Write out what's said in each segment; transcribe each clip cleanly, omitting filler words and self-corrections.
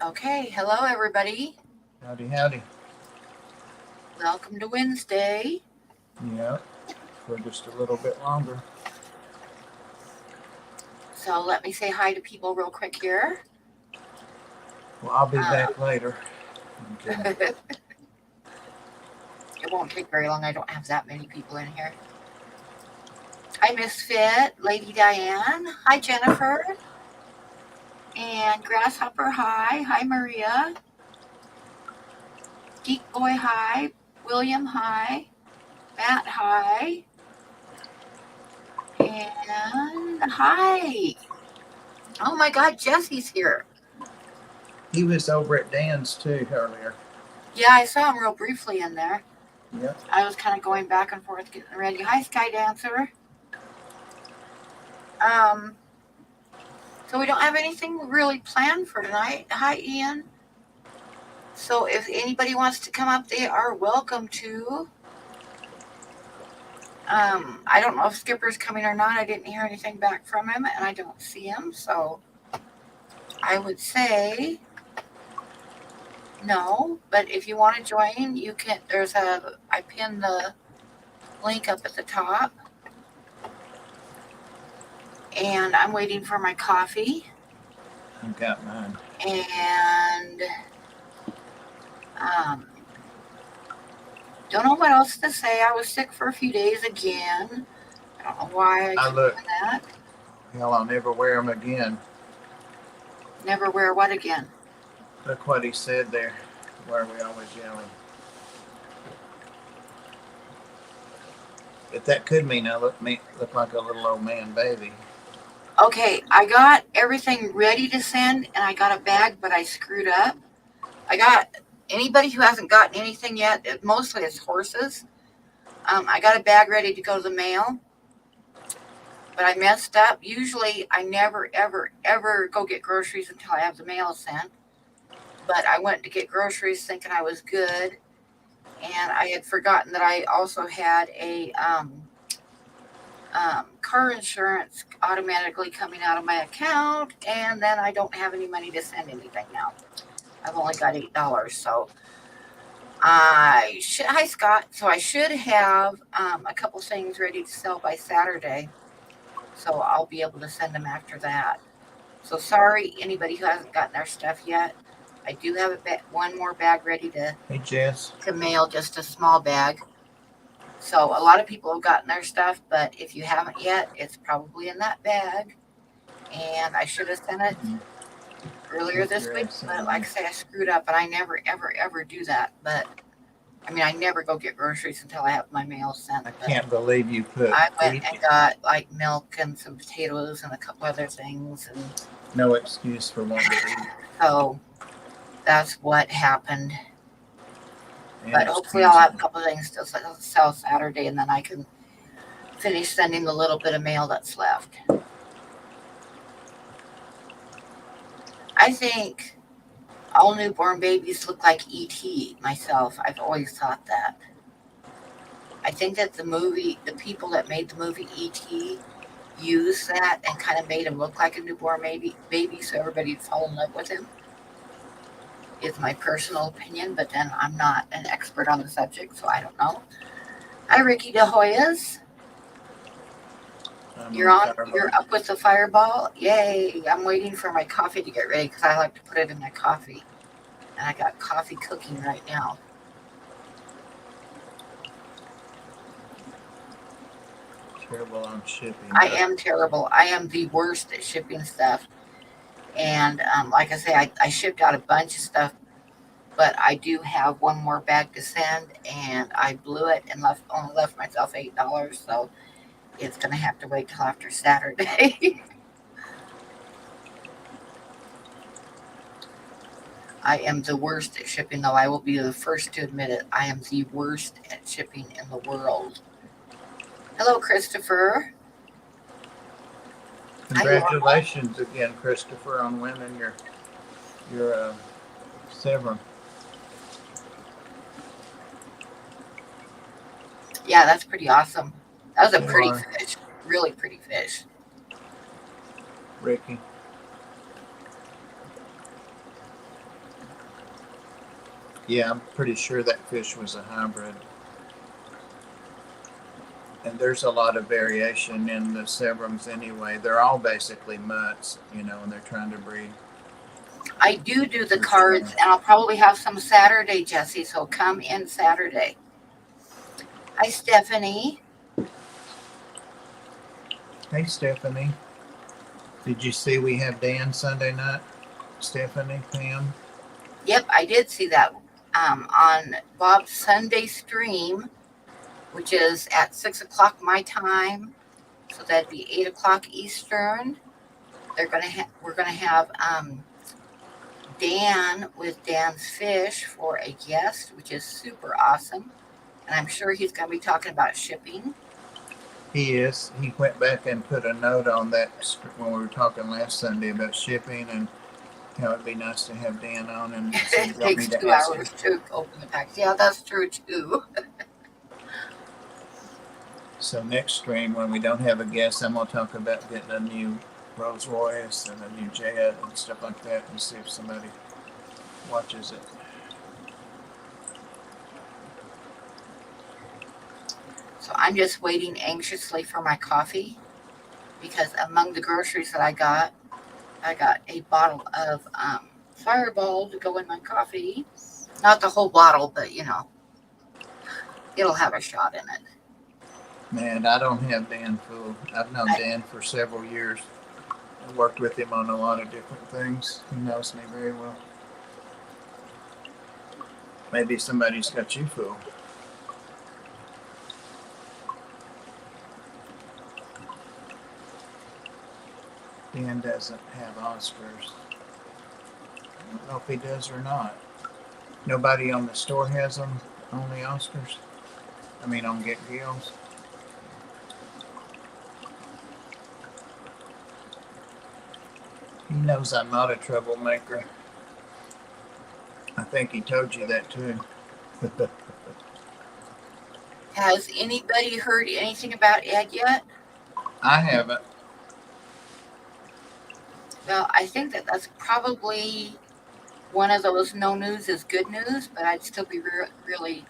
Okay, hello everybody. Howdy, howdy. Welcome to Wednesday. Yep, for just a little bit longer. So let me say hi to people real quick here. Well, I'll be Uh, back later. Okay. it won't take very long. I don't have that many people in here. Hi, Misfit, Lady Diane. Hi, Jennifer. And Grasshopper, hi. Hi, Maria. Geek Boy, hi. William, hi. Matt, hi. And hi. Oh my God, Jesse's here. He was over at Dan's too earlier. Yeah, I saw him real briefly in there. Yep. I was kind of going back and forth getting ready. Hi, Sky Dancer. Um, so we don't have anything really planned for tonight. Hi, Ian. So if anybody wants to come up, they are welcome to. I don't know if Skipper's coming or not. I didn't hear anything back from him, and I don't see him. So I would say no. But if you want to join, you can. I pinned the link up at the top, and I'm waiting for my coffee. I've got mine. And don't know what else to say. I was sick for a few days again. I don't know why I keep doing that. Hell, I'll never wear them again. Never wear what again? Look what he said there. Why are we always yelling? But that could mean I look like a little old man baby. Okay, I got everything ready to send, and I got a bag, but I screwed up. I got anybody who hasn't gotten anything yet. Mostly it's horses. I got a bag ready to go to the mail, but I messed up. Usually, I never, ever, ever go get groceries until I have the mail sent. But I went to get groceries thinking I was good, and I had forgotten that I also had a car insurance automatically coming out of my account, and then I don't have any money to send anything now. I've only got $8, so hi Scott. So I should have a couple things ready to sell by Saturday, so I'll be able to send them after that. So sorry, anybody who hasn't gotten their stuff yet. I do have one more bag ready Hey, Jess. to mail, just a small bag. So a lot of people have gotten their stuff, but if you haven't yet, it's probably in that bag. And I should have sent it earlier this week, but like I say, I screwed up, and I never, ever, ever do that. But I mean, I never go get groceries until I have my mail sent. I can't believe you put. I went and got like milk and some potatoes and a couple other things, and no excuse for wanting to eat. So that's what happened. But hopefully I'll have a couple of things to sell Saturday, and then I can finish sending the little bit of mail that's left. I think all newborn babies look like E.T. myself. I've always thought that. I think that the people that made the movie E.T. used that and kind of made him look like a newborn baby so everybody'd fall in love with him. Is my personal opinion, but then I'm not an expert on the subject, so I don't know. Hi, Ricky De Hoyas. You're up with the fireball. Yay! I'm waiting for my coffee to get ready because I like to put it in my coffee, and I got coffee cooking right now. Terrible on shipping. I am terrible. I am the worst at shipping stuff. And like I say, I shipped out a bunch of stuff, but I do have one more bag to send, and I blew it and only left myself $8, so it's going to have to wait till after Saturday. I am the worst at shipping, though. I will be the first to admit it. I am the worst at shipping in the world. Hello, Christopher. Congratulations again, Christopher, on winning your Severn. Yeah, that's pretty awesome. That was a pretty fish. Really pretty fish. Ricky. Yeah, I'm pretty sure that fish was a hybrid. And there's a lot of variation in the Sebrums anyway. They're all basically mutts, and they're trying to breed. I do the Fish fry. cards, and I'll probably have some Saturday, Jesse. So come in Saturday. Hi, Stephanie. Hey, Stephanie. Did you see we have Dan Sunday night? Stephanie, Pam? Yep, I did see that on Bob's Sunday stream, which is at 6 o'clock my time. So that'd be 8 o'clock Eastern. We're gonna have Dan with Dan's Fish for a guest, which is super awesome. And I'm sure he's gonna be talking about shipping. He is. He went back and put a note on that when we were talking last Sunday about shipping and how it'd be nice to have Dan on. And so It takes 2 hours to open the package. Yeah, that's true too. So next stream, when we don't have a guest, I'm going to talk about getting a new Rolls Royce and a new jet and stuff like that, and see if somebody watches it. So I'm just waiting anxiously for my coffee, because among the groceries that I got a bottle of Fireball to go in my coffee. Not the whole bottle, but it'll have a shot in it. Man, I don't have Dan full. I've known Dan for several years. I worked with him on a lot of different things. He knows me very well. Maybe somebody's got you full. Dan doesn't have Oscars. I don't know if he does or not. Nobody on the store has them, only Oscars. I mean, on Get Gills. He knows I'm not a troublemaker. I think he told you that too. Has anybody heard anything about Ed yet? I haven't. Well, I think that's probably one of those no news is good news, but I'd still be really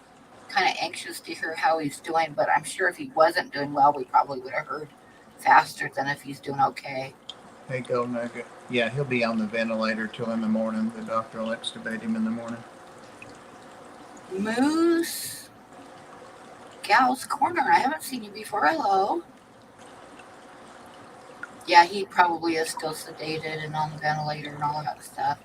kind of anxious to hear how he's doing. But I'm sure if he wasn't doing well, we probably would have heard faster than if he's doing okay. Hey, Go Nugget. Yeah, he'll be on the ventilator till in the morning. The doctor will extubate him in the morning. Moose Gal's Corner. I haven't seen you before. Hello. Yeah, he probably is still sedated and on the ventilator and all that stuff.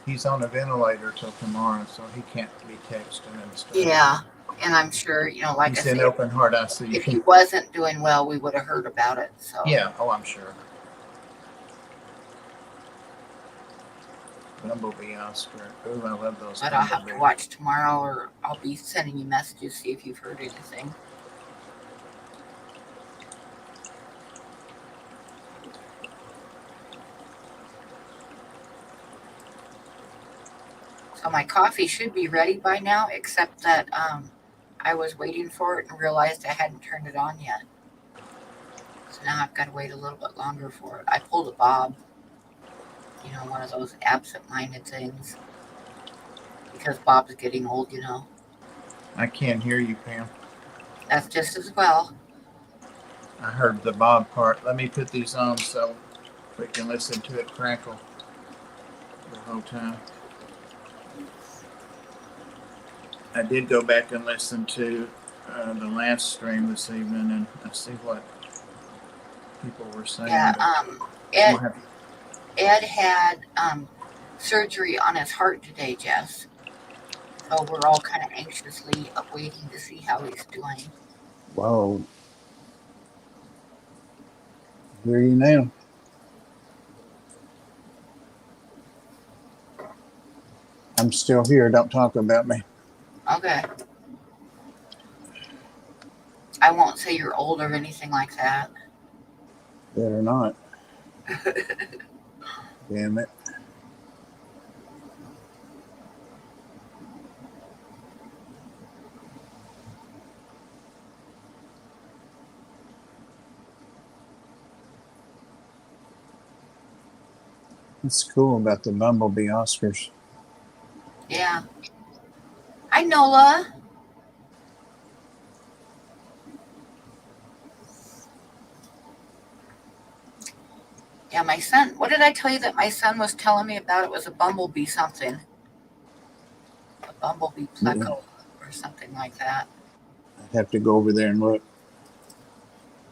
He's on a ventilator till tomorrow, so he can't be texting and stuff. Yeah, and I'm sure, like he's I in said, open heart ICU. If he wasn't doing well, we would have heard about it. So yeah, I'm sure. Bumblebee Oscar. Ooh, I love those. But I'll have to watch tomorrow, or I'll be sending you messages, see if you've heard anything. So my coffee should be ready by now, except that I was waiting for it and realized I hadn't turned it on yet. So now I've got to wait a little bit longer for it. I pulled a Bob. One of those absent-minded things. Because Bob's getting old, I can't hear you, Pam. That's just as well. I heard the Bob part. Let me put these on so we can listen to it crackle the whole time. I did go back and listen to the last stream this evening, and I see what people were saying. Yeah, Ed had surgery on his heart today, Jess. So we're all kind of anxiously waiting to see how he's doing. Whoa. Hear you now. I'm still here. Don't talk about me. Okay. I won't say you're old or anything like that. Better not. Damn it. What's cool about the Bumblebee Oscars? Yeah. Nola. Yeah, my son. What did I tell you that my son was telling me about? It was a bumblebee something. A bumblebee Yeah, pleco or something like that. I'd have to go over there and look.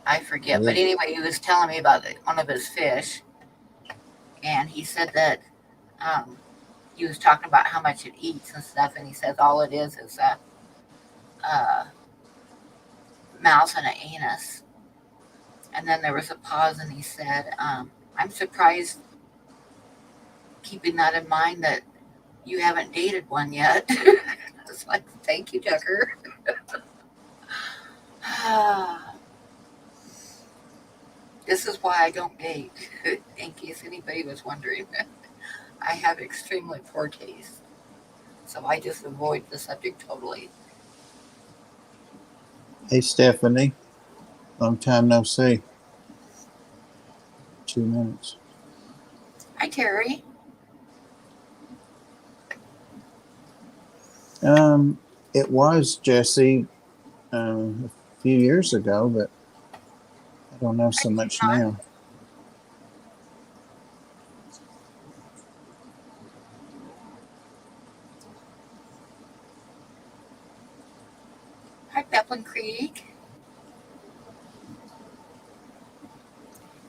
I forget. But anyway, he was telling me about one of his fish. And he said that um, he was talking about how much it eats and stuff. And he says all it is a mouth and an anus. And then there was a pause, and he said, I'm surprised, keeping that in mind, that you haven't dated one yet. I was like, thank you, Tucker. This is why I don't date, in case anybody was wondering. I have extremely poor taste, so I just avoid the subject totally. Hey, Stephanie. Long time no see. 2 minutes. Hi, Terry. It was Jesse a few years ago, but I don't know Hi, so much John. now. Hi, Peplin Creek.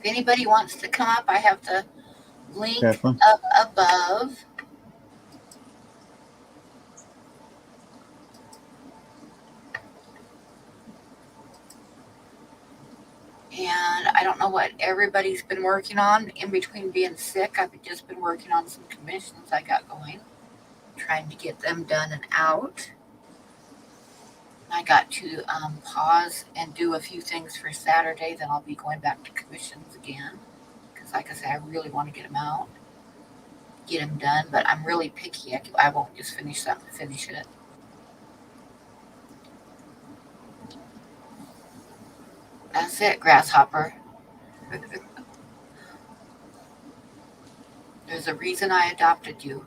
If anybody wants to come up, I have the link Kathleen? up above. And I don't know what everybody's been working on in between being sick. I've just been working on some commissions I got going, trying to get them done and out. I got to pause and do a few things for Saturday. Then I'll be going back to commissions again because, like I said, I really want to get them out, get them done. But I'm really picky. I won't just finish something, finish it. That's it, grasshopper. There's a reason I adopted you.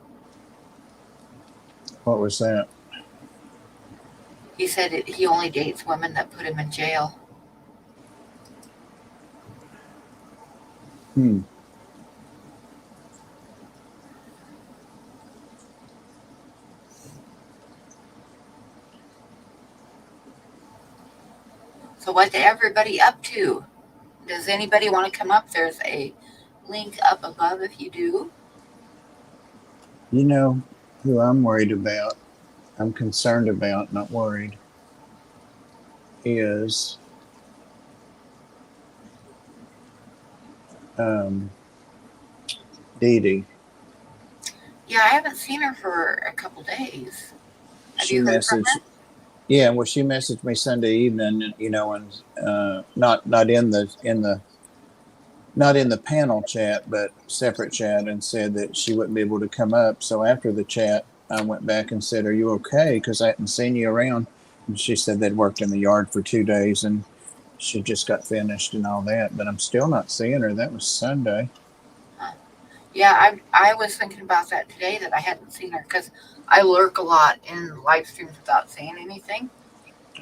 What was that? He said he only dates women that put him in jail. Hmm. So what's everybody up to? Does anybody want to come up? There's a link up above if you do. You know who I'm worried about? I'm concerned about, not worried, is Dee Dee. Yeah, I haven't seen her for a couple days. Have She you heard from messaged, her? yeah, well, she messaged me Sunday evening, and not in the panel chat, but separate chat, and said that she wouldn't be able to come up. So after the chat, I went back and said, "Are you okay?" Because I hadn't seen you around. And she said they'd worked in the yard for 2 days and she just got finished and all that. But I'm still not seeing her. That was Sunday. Huh. Yeah, I was thinking about that today that I hadn't seen her because I lurk a lot in live streams without saying anything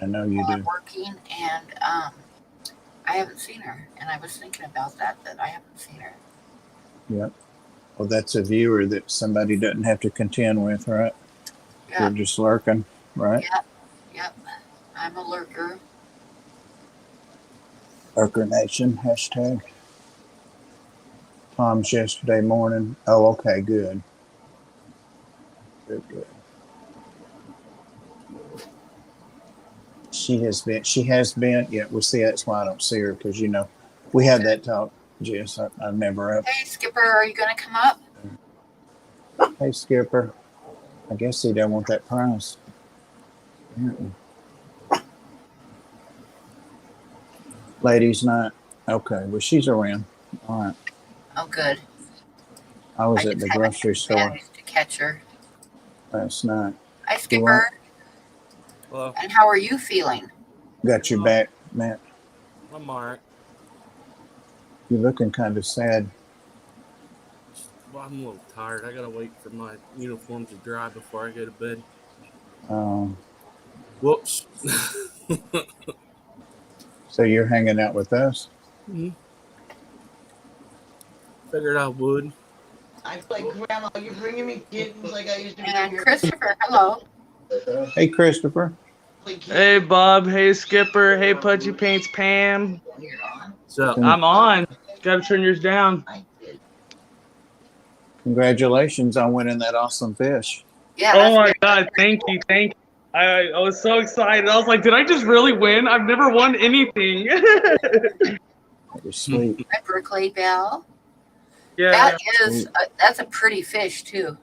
I know you while I'm do. working, and I haven't seen her. And I was thinking about that I haven't seen her. Yep. Well, that's a viewer that somebody doesn't have to contend with, right? They're Yep, just lurking, right? yep, yep. I'm a lurker. Lurker Nation hashtag. Tom's yesterday morning. Oh, okay, good. Good, good. She has been, yeah, we'll see, that's why I don't see her, because we had that talk, Jess. I'm never up. Hey, Skipper, are you going to come up? Hey, Skipper. I guess he don't want that prize. Mm-mm. Ladies night. Okay, well, she's around. All right. Oh, good. I I was at just the haven't grocery store managed to catch her. last night. Hi, You what? Skipper. Well, And how are you feeling? Got your well, back, Matt. I'm alright. You're looking kind of sad. Well, I'm a little tired. I gotta wait for my uniform to dry before I go to bed. Whoops. So you're hanging out with us? Figured I would. I like, Grandma, are you bringing me kittens like I used to bring And your Christopher, hello. Hey, Christopher. Hey, Bob. Hey, Skipper. Hey, Pudgy Paints Pam. So I'm on. Gotta turn yours down. Congratulations on winning that awesome fish. Yeah, Oh that's my good. God. Thank you. Thank you. I was so excited. I was like, did I just really win? I've never won anything. That was sweet. My Berkeley Bell. Yeah. That is, that's a pretty fish too.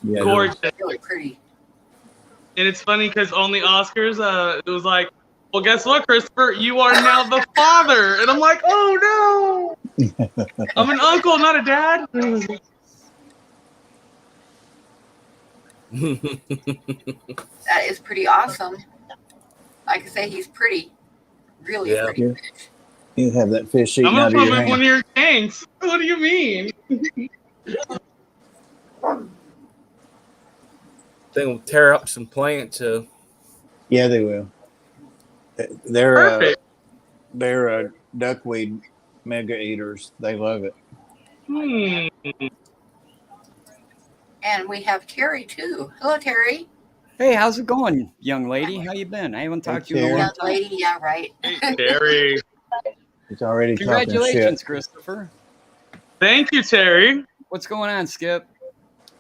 Yeah, Gorgeous. Really pretty. And it's funny because on the Oscars, it was like, well, guess what, Christopher? You are now the father. And I'm like, oh no. I'm an uncle, not a dad. That is pretty awesome. Like I say, he's pretty. Really Yeah. pretty Yeah. fish. You have that fish I'm eating gonna out of put your him in one hand. of your tanks. What do you mean? They will tear up some plants. Yeah, they will. They're Perfect. duckweed mega eaters. They love it. And we have Terry too. Hello, Terry. Hey, how's it going, young lady? How you been? I haven't talked to you in a Terry. long Young time. lady, yeah, right. Hey, Terry. He's already talking Congratulations, shit. Christopher. Thank you, Terry. What's going on, Skip?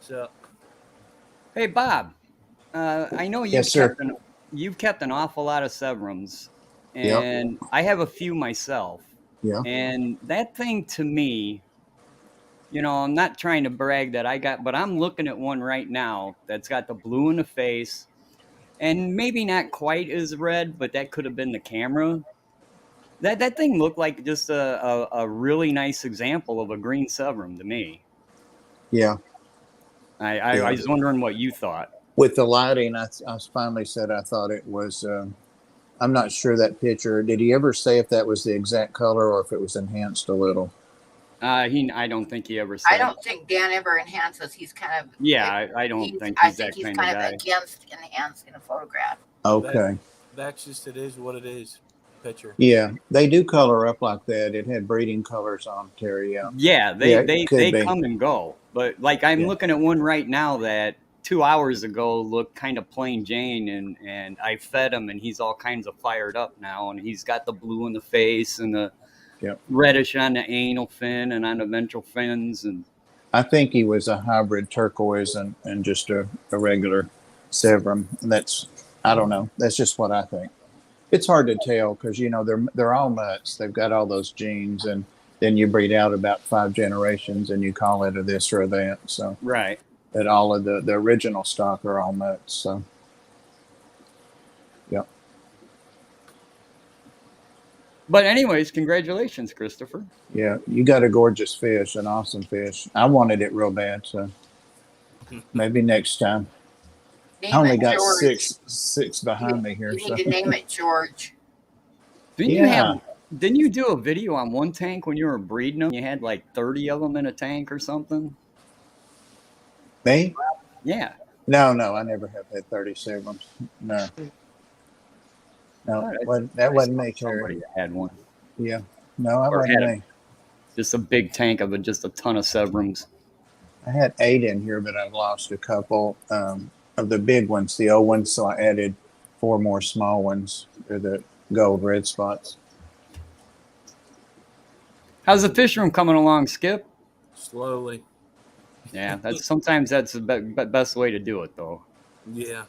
So Hey, Bob. I know Yes, sir. You've kept an awful lot of Severums, Yep. and I have a few myself. Yeah. And that thing to me, I'm not trying to brag that but I'm looking at one right now that's got the blue in the face, and maybe not quite as red, but that could have been the camera. That thing looked like just a really nice example of a green Severum to me. Yeah. I was wondering what you thought. With the lighting, I finally said I thought it was. I'm not sure that picture. Did he ever say if that was the exact color or if it was enhanced a little? I don't think he ever said. I don't think Dan ever enhances. He's kind of I don't think I he's think that he's kind kind of guy. of against enhancing a photograph. Okay. that's just it is what it is. Picture. Yeah, they do color up like that. It had breeding colors on Terry. Yeah. Yeah, they could be. come and go. But like I'm Yeah. looking at one right now that 2 hours ago looked kind of plain Jane, and I fed him and he's all kinds of fired up now, and he's got the blue in the face and the Yep. reddish on the anal fin and on the ventral fins, and I think he was a hybrid turquoise and just a regular Severum. That's, I don't know. That's just what I think. It's hard to tell because they're all mutts. They've got all those genes, and then you breed out about 5 generations, and you call it a this or a that. So right. that all of the original stock are all mutts. So yeah. But anyways, congratulations, Christopher. Yeah, you got a gorgeous fish, an awesome fish. I wanted it real bad, so maybe next time. Name I only it got George. six behind me here. You So. need to name it George. Didn't you do a video on one tank when you were breeding them? You had like 30 of them in a tank or something? Me? Yeah. No, I never have had 37. No, that wasn't me, Terry. Somebody had one. Yeah, no, that Or wasn't had me. Just a big tank of just a ton of Severums. I had 8 in here, but I've lost a couple of the big ones, the old ones. So I added 4 more small ones. They're the gold red spots. How's the fish room coming along, Skip? Slowly. Yeah, sometimes that's the best way to do it, though. Yeah.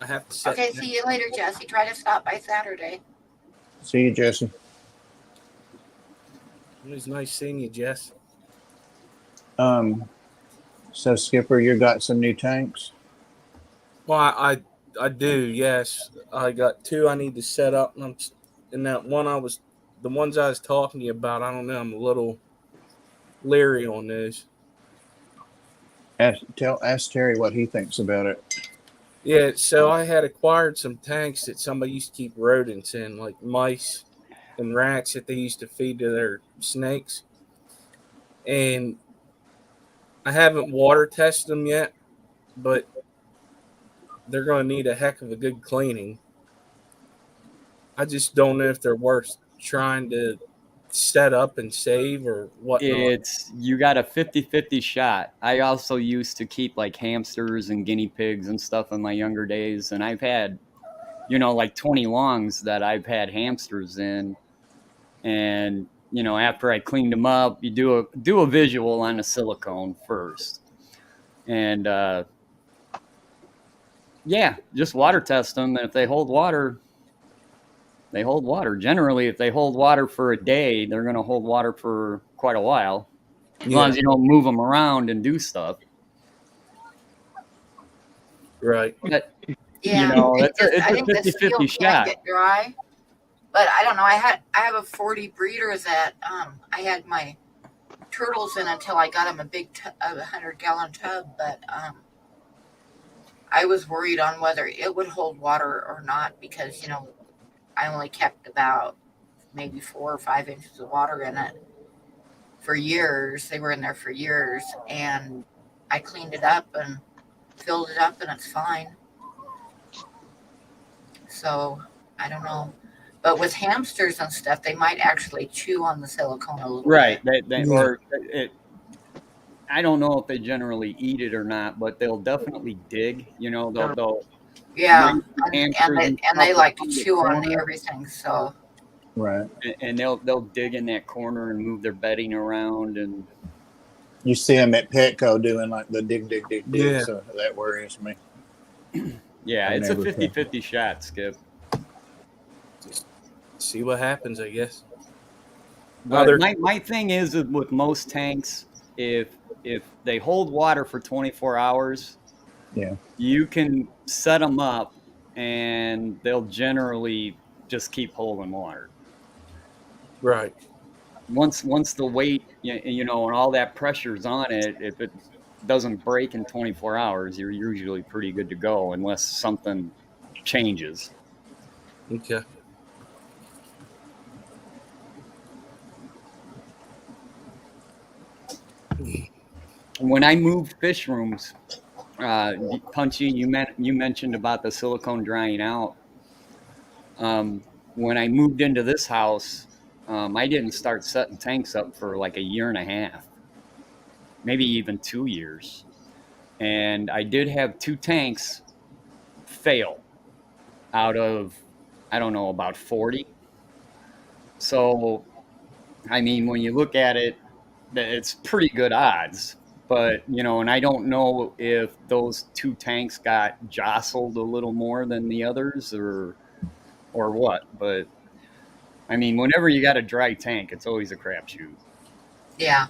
I have to set. Okay, see you later, Jesse. Try to stop by Saturday. See you, Jesse. It was nice seeing you, Jess. So Skipper, you got some new tanks? Well, I do. Yes, I got 2 I need to set up, and that one the ones I was talking to you about. I don't know. I'm a little leery on those. Ask Terry what he thinks about it. Yeah, so I had acquired some tanks that somebody used to keep rodents in, like mice and rats that they used to feed to their snakes. And I haven't water tested them yet, but they're going to need a heck of a good cleaning. I just don't know if they're worth trying to set up and save or whatnot. You got a 50-50 shot. I also used to keep like hamsters and guinea pigs and stuff in my younger days, and I've had, like 20 longs that I've had hamsters in, and after I cleaned them up, you do a visual on the silicone first, and just water test them, and if they hold water, they hold water. Generally, if they hold water for a day, they're going to hold water for quite a while. As long as you don't move them around and do stuff. Right. But, Yeah, it's a I think the 50-50 seal can't shot. get dry. But I don't know. I have a 40 breeder that I had my turtles in until I got them a 100-gallon tub. But I was worried on whether it would hold water or not because I only kept about maybe 4 or 5 inches of water in it for years. They were in there for years, and I cleaned it up and filled it up, and it's fine. So I don't know. But with hamsters and stuff, they might actually chew on the silicone a little Right. bit. I don't know if they generally eat it or not, but they'll definitely dig. They'll Yeah, and and they like to chew on everything. So Right. And they'll dig in that corner and move their bedding around, and You see them at Petco doing like the dig. Yeah. So that worries me. yeah, I've it's a never 50-50 shot, Skip. Just see what happens, I guess. But my thing is with most tanks, if they hold water for 24 hours, you can set them up and they'll generally just keep holding water. Right. Once the weight, and all that pressure's on it, if it doesn't break in 24 hours, you're usually pretty good to go unless something changes. Okay. When I moved fish rooms, Punchy, you mentioned about the silicone drying out. When I moved into this house, I didn't start setting tanks up for like a year and a half, maybe even 2 years. And I did have 2 tanks fail out of, I don't know, about 40. So, I mean, when you look at it, it's pretty good odds. But, and I don't know if those 2 tanks got jostled a little more than the others or what. But, I mean, whenever you got a dry tank, it's always a crapshoot. yeah.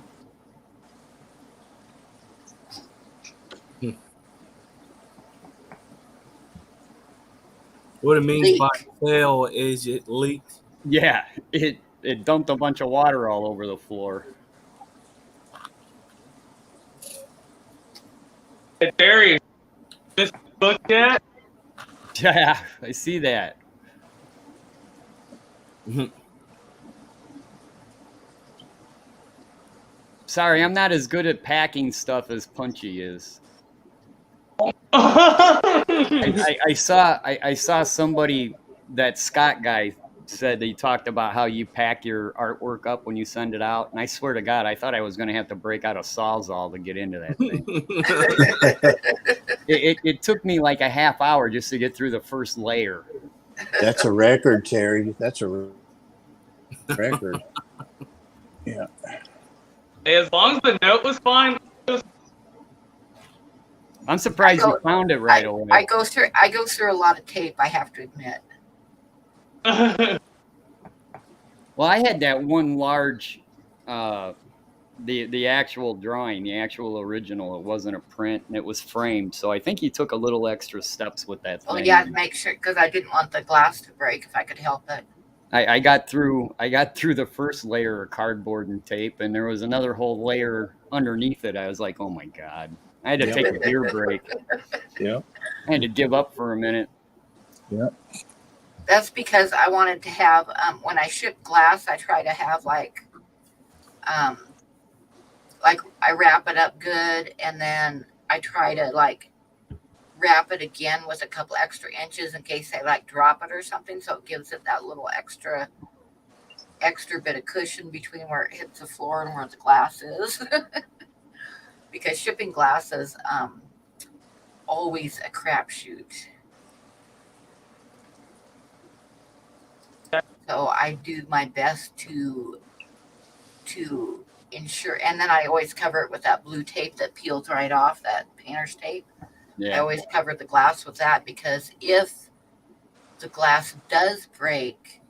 What it means Leak. by fail is it leaked. Yeah, it dumped a bunch of water all over the floor. Hey, Terry, this book yet? Yeah, I see that. Sorry, I'm not as good at packing stuff as Punchy is. I saw somebody, that Scott guy, said that he talked about how you pack your artwork up when you send it out, and I swear to God, I thought I was going to have to break out a Sawzall to get into that thing. It took me like a half hour just to get through the first layer. That's a record, Terry. That's a record. Yeah. Hey, as long as the note was fine. I'm surprised you found it right away. I go through a lot of tape, I have to admit. Well, I had that one large, the actual drawing, the actual original. It wasn't a print, and it was framed. So I think he took a little extra steps with that thing. Oh yeah, make sure, because I didn't want the glass to break if I could help it. I got through the first layer of cardboard and tape, and there was another whole layer underneath it. I was like, oh my God. I had to take a beer break. Yeah. I had to give up for a minute. Yeah. That's because I wanted to have, when I ship glass, I try to have like I wrap it up good, and then I try to like wrap it again with a couple extra inches in case I like drop it or something. So it gives it that little extra bit of cushion between where it hits the floor and where the glass is. Because shipping glass is always a crapshoot. So I do my best to ensure, and then I always cover it with that blue tape that peels right off, that painter's tape. I Yeah. always cover the glass with that because if the glass does break,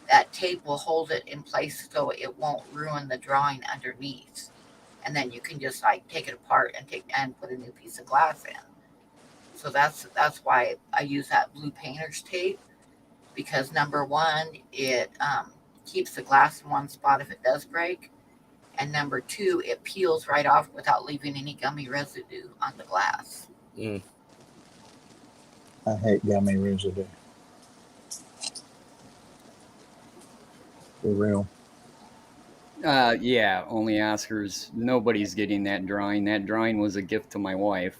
that tape will hold it in place so it won't ruin the drawing underneath. And then you can just like take it apart and put a new piece of glass in. So that's why I use that blue painter's tape, because number one, it keeps the glass in one spot if it does break, and number two, it peels right off without leaving any gummy residue on the glass. Mm. I hate gummy residue. For real. Yeah, only Oscars. Nobody's getting that drawing. That drawing was a gift to my wife.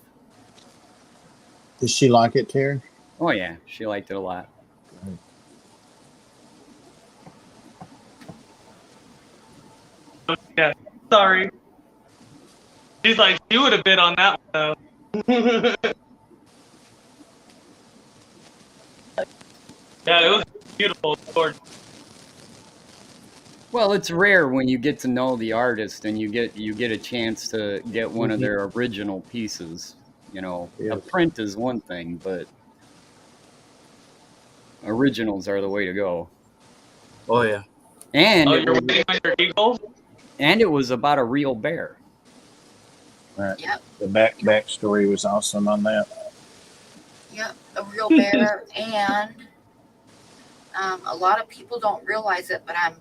Does she like it, Terry? Oh yeah, she liked it a lot. Yeah, sorry. She's like, she would have bid on that one, though. Yeah, it was beautiful. Gorgeous. Well, it's rare when you get to know the artist and you get a chance to get one of their original pieces. You know, Yeah. a print is one thing, but originals are the way to go. Oh yeah. And Oh, it you're was, waiting on your eagle? and it was about a real bear. Right. Yep, The backstory was awesome on that. yep, a real bear. And a lot of people don't realize it, but I'm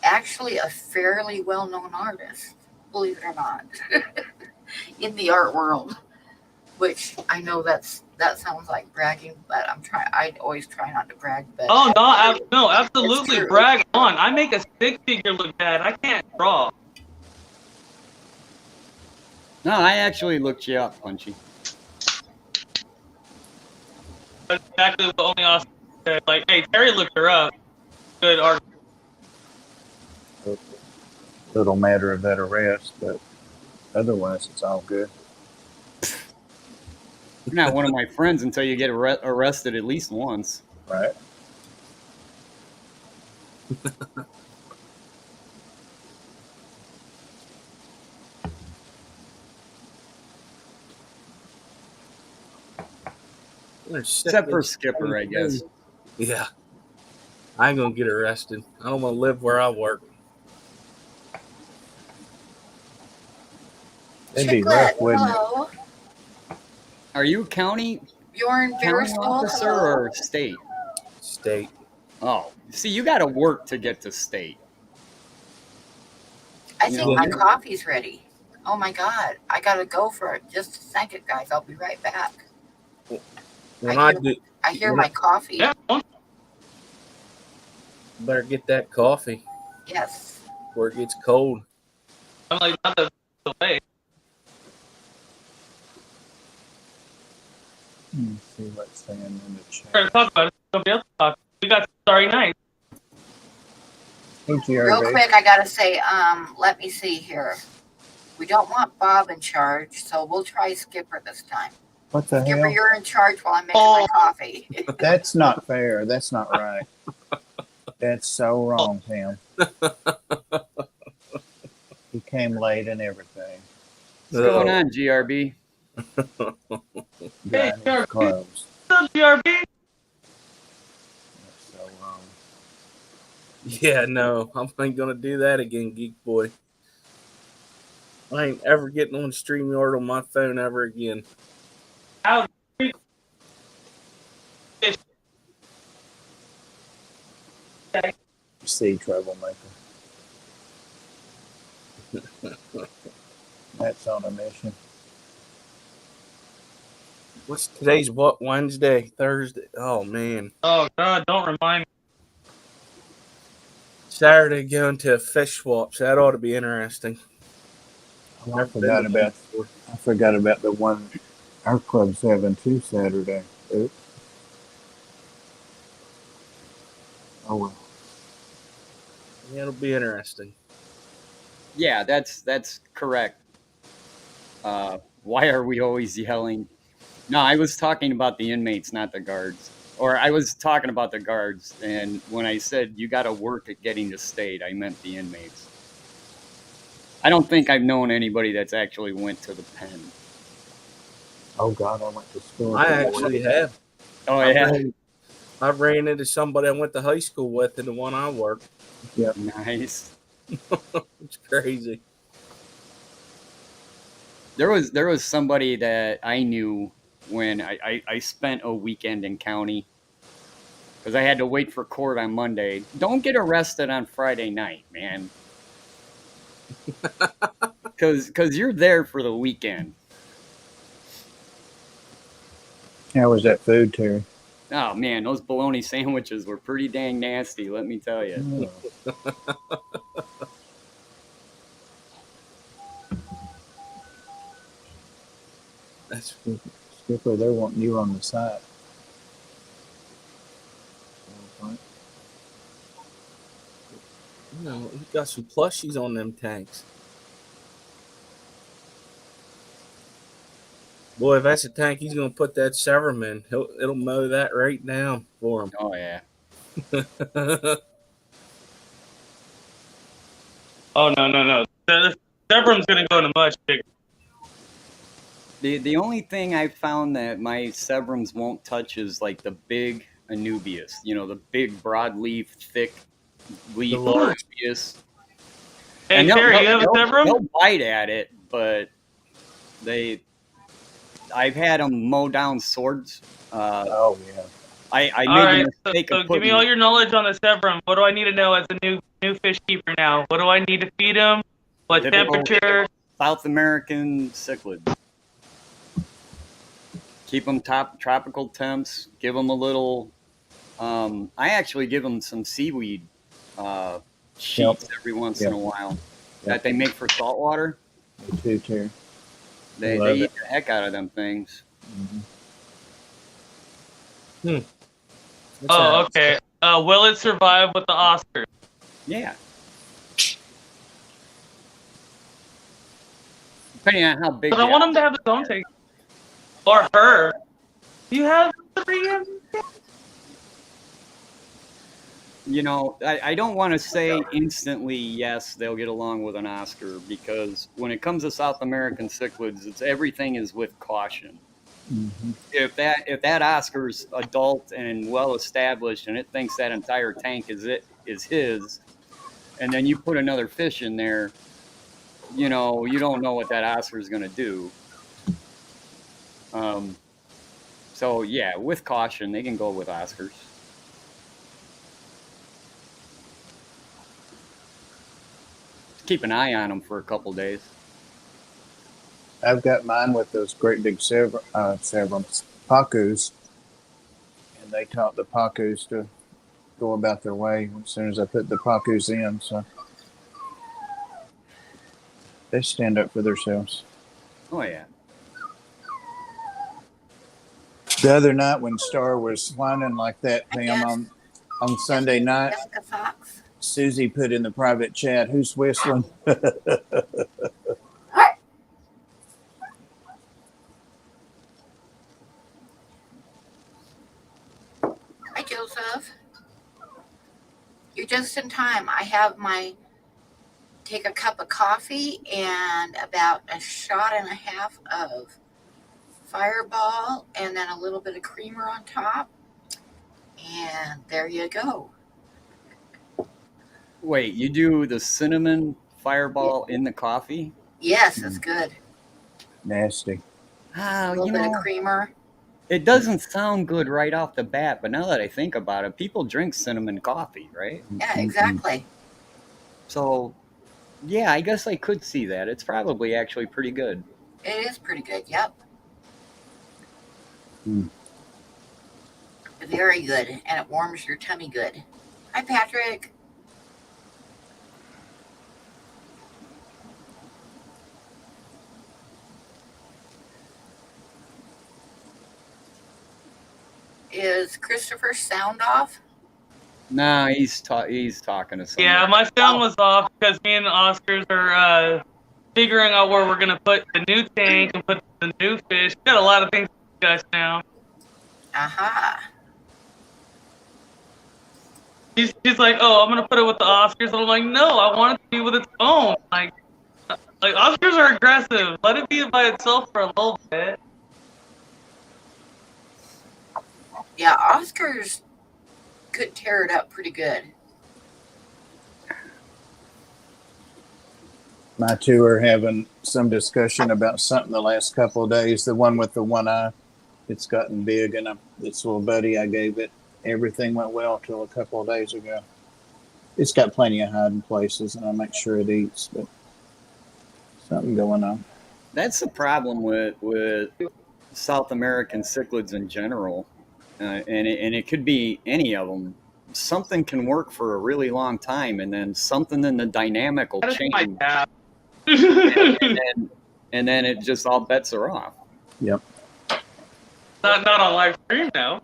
actually a fairly well-known artist, believe it or not, in the art world. Which I know that sounds like bragging, but I always try not to brag. But Oh, no, it's absolutely. true. Brag on. I make a stick figure look bad. I can't draw. No, I actually looked you up, Punchy. That's exactly what only Austin said. Like, hey, Terry looked her up. Good art. Little matter of that arrest, but otherwise it's all good. You're not one of my friends until you get arrested at least once. Right? Except for Skipper, I guess. Yeah. I ain't gonna get arrested. I don't want to live where I work. It'd be rough, Chiclet, wouldn't it? hello. Are you county Bjorn county Beresford, officer hello. or state? State. Oh, see, you got to work to get to state. I think Yeah. my coffee's ready. Oh my God, I gotta go for it. Just a second, guys. I'll be right back. When I I hear- do, I hear When my coffee. Yeah, better get that coffee Yes. before it gets cold. I'm like, not the way. Let's see what's saying in the We're going to chat. talk about it. Nobody else talk. We got Starry Night. Hey, Real GRB. quick, I gotta say, let me see here. We don't want Bob in charge, so we'll try Skipper this time. What the Skipper, hell? you're in charge while I'm making my coffee. That's not fair. That's not right. That's so wrong, Tim. He came late and everything. What's going on, GRB? Got his GRB. clothes. What's up, GRB? That's so wrong. Yeah, no, I ain't gonna do that again, Geek Boy. I ain't ever getting on StreamYard on my phone ever again. How See, troublemaker. That's on a mission. What's today's what? Wednesday, Thursday? Oh man, Oh, God, don't remind me. Saturday going to a fish swaps. That ought to be interesting. I forgot about the one Our club's having 2 Saturday. Oops. Oh well. Yeah, it'll be interesting. Yeah, that's correct. Why are we always yelling? No, I was talking about the inmates, not the guards. Or I was talking about the guards, and when I said you got to work at getting to state, I meant the inmates. I don't think I've known anybody that's actually went to the pen. Oh God, I went to school. I actually have. Oh I yeah, I ran into somebody I went to high school with in the one I work. nice. It's crazy. There was somebody that I knew when I spent a weekend in county because I had to wait for court on Monday. Don't get arrested on Friday night, man. Because you're there for the weekend. How was that food, Terry? Oh man, those bologna sandwiches were pretty dang nasty, let me tell you. Oh. That's Skipper, they want you on the side. he got some plushies on them tanks. Boy, if that's a tank, he's gonna put that serum in. It'll mow that right down for him. Oh yeah. Oh no. The Severum's gonna go to much bigger. The only thing I found that my Severums won't touch is like the big Anubias. You know, the big broadleaf, thick leaf The large. Anubias. Hey And Terry, you have a Severum? they'll bite at it, but I've had them mow down swords. Oh yeah. I All made right, the mistake so of give me all your knowledge on the Severum. What do I need to know as a new fish keeper now? What do I need to feed him? What Typical temperature? South American cichlids. Keep them tropical temps. Give them a little. I actually give them some seaweed sheets every once in a while that they make for saltwater. Me too, Terry. They Love eat it. the heck out of them things. Mm-hmm. Oh, okay. Will it survive with the Oscars? Yeah. Depending on how big. But I want him to have his own tank. Or her. Do you have 3 of them? You know, I don't want to say instantly yes they'll get along with an Oscar, because when it comes to South American cichlids, everything is with caution. Mm-hmm. If that Oscar's adult and well established and it thinks that entire tank is his, and then you put another fish in there, you know, you don't know what that Oscar is going to do. So yeah, with caution, they can go with Oscars. Keep an eye on them for a couple days. I've got mine with those great big Severums, Pacus, and they taught the Pacus to go about their way as soon as I put the Pacus in, so they stand up for themselves. Oh yeah. The other night when Star was whining like that, Pam, on Sunday night, Jessica Fox. Susie put in the private chat, "Who's whistling?" Hi, Joseph. You're just in time. I have take a cup of coffee and about a shot and a half of Fireball and then a little bit of creamer on top. And there you go. Wait, you do the cinnamon Fireball in the coffee? Yes, it's good. Nasty. A Oh, little bit of creamer. it doesn't sound good right off the bat, but now that I think about it, people drink cinnamon coffee, right? Yeah, exactly. So, yeah, I guess I could see that. It's probably actually pretty good. It is pretty good. Yep. Mm. Very good. And it warms your tummy good. Hi, Patrick. Is Christopher's sound off? Nah, he's talking to somebody. Yeah, my sound was off because me and Oscars are figuring out where we're gonna put the new tank and put the new fish. We got a lot of things to discuss now. Aha. She's like, oh, I'm gonna put it with the Oscars, and I'm like, no, I want it to be with its own. Like Oscars are aggressive. Let it be by itself for a little bit. Yeah, Oscars could tear it up pretty good. My two are having some discussion about something the last couple of days. The one with the one eye, it's gotten big, and this little buddy I gave it, everything went well till a couple of days ago. It's got plenty of hiding places, and I make sure it eats, but something going on. That's the problem with South American cichlids in general, and it could be any of them. Something can work for a really long time, and then something in the dynamic will That is change, my dad. and then it just all bets are off. Yep. Not on live stream now.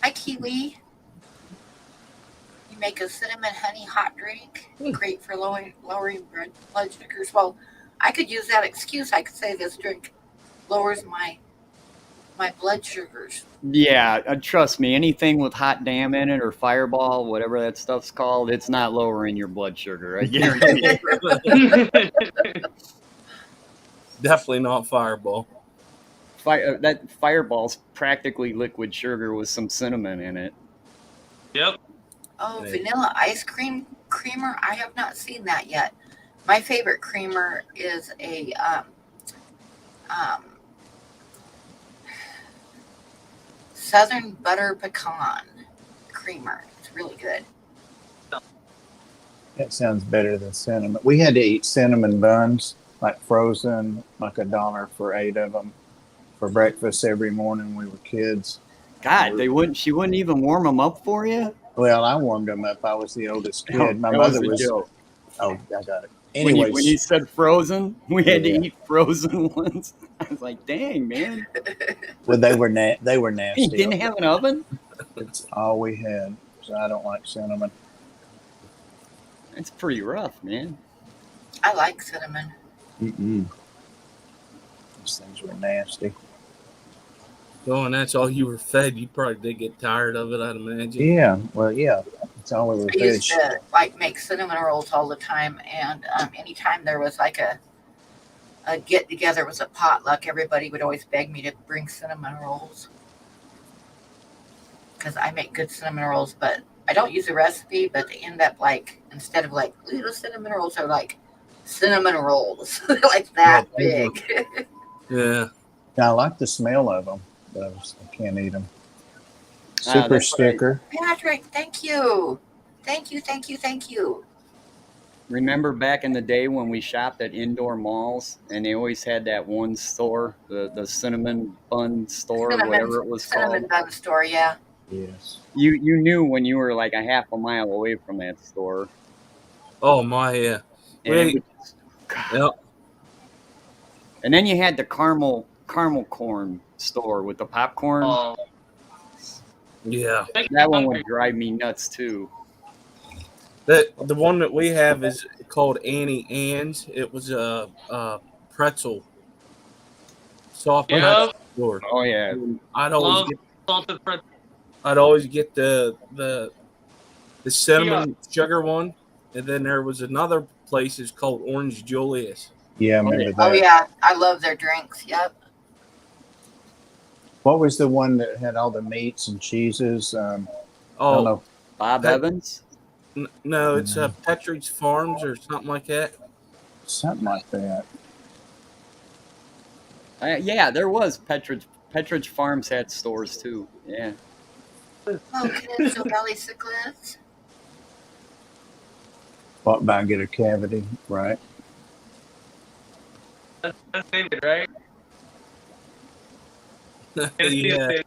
Hi, Kiwi. You make a cinnamon honey hot drink. Great for lowering blood sugars. Well, I could use that excuse. I could say this drink lowers my blood sugars. Yeah, trust me, anything with hot damn in it or fireball, whatever that stuff's called, it's not lowering your blood sugar. I guarantee it. Definitely not Fireball. That fireball's practically liquid sugar with some cinnamon in it. Yep. Oh, Right. vanilla ice cream creamer. I have not seen that yet. My favorite creamer is a Southern butter pecan creamer. It's really good. That sounds better than cinnamon. We had to eat cinnamon buns, like frozen, like $1 for 8 of them for breakfast every morning when we were kids. God, she wouldn't even warm them up for you? Well, I warmed them up. I was the oldest kid. No, My that mother a was. joke. Oh, I got it. When Anyways, you said frozen, we had Yeah. to eat frozen ones. I was like, dang, man. well, they were nasty. You didn't have an oven? It's all we had. So I don't like cinnamon. That's pretty rough, man. I like cinnamon. Mm-mm. These things were nasty. Oh, and that's all you were fed. You probably did get tired of it, I'd imagine. Yeah. Well, yeah. It's all we were I used fed. to make cinnamon rolls all the time, and anytime there was like a get together, was a potluck, everybody would always beg me to bring cinnamon rolls because I make good cinnamon rolls, but I don't use a recipe. But they end up like, instead of like little cinnamon rolls, are like cinnamon rolls, like that Yeah, big. Yeah. I like the smell of them, but I can't eat them. Ah, Super that's what I- sticker. Patrick, thank you. Thank you. Remember back in the day when we shopped at indoor malls and they always had that one store, the cinnamon bun store, whatever it was Cinnamon called. bun store, yeah. Yes. You knew when you were like a half a mile away from that store. Oh, my, yeah. And, Wait. it was- God. Yep. And then you had the caramel corn store with the popcorn. Oh, Yeah. That one would drive me nuts too. The one that we have is called Annie Ann's. It was a pretzel. Soft Yep. pretzel store. Oh yeah. love salted pretzel. I'd always get the cinnamon sugar one, and then there was another place is called Orange Julius. Yeah, I remember that. Oh yeah, I love their drinks. Yep. What was the one that had all the meats and cheeses? I don't Oh know. Bob That- Evans. no, it's Petridge Farms or something like that. Something like that. Yeah, there was Petridge Farms had stores too. Yeah. Oh, Canadian Valley Cichlids. Walk by and get a cavity, right? That's David, right? Yeah.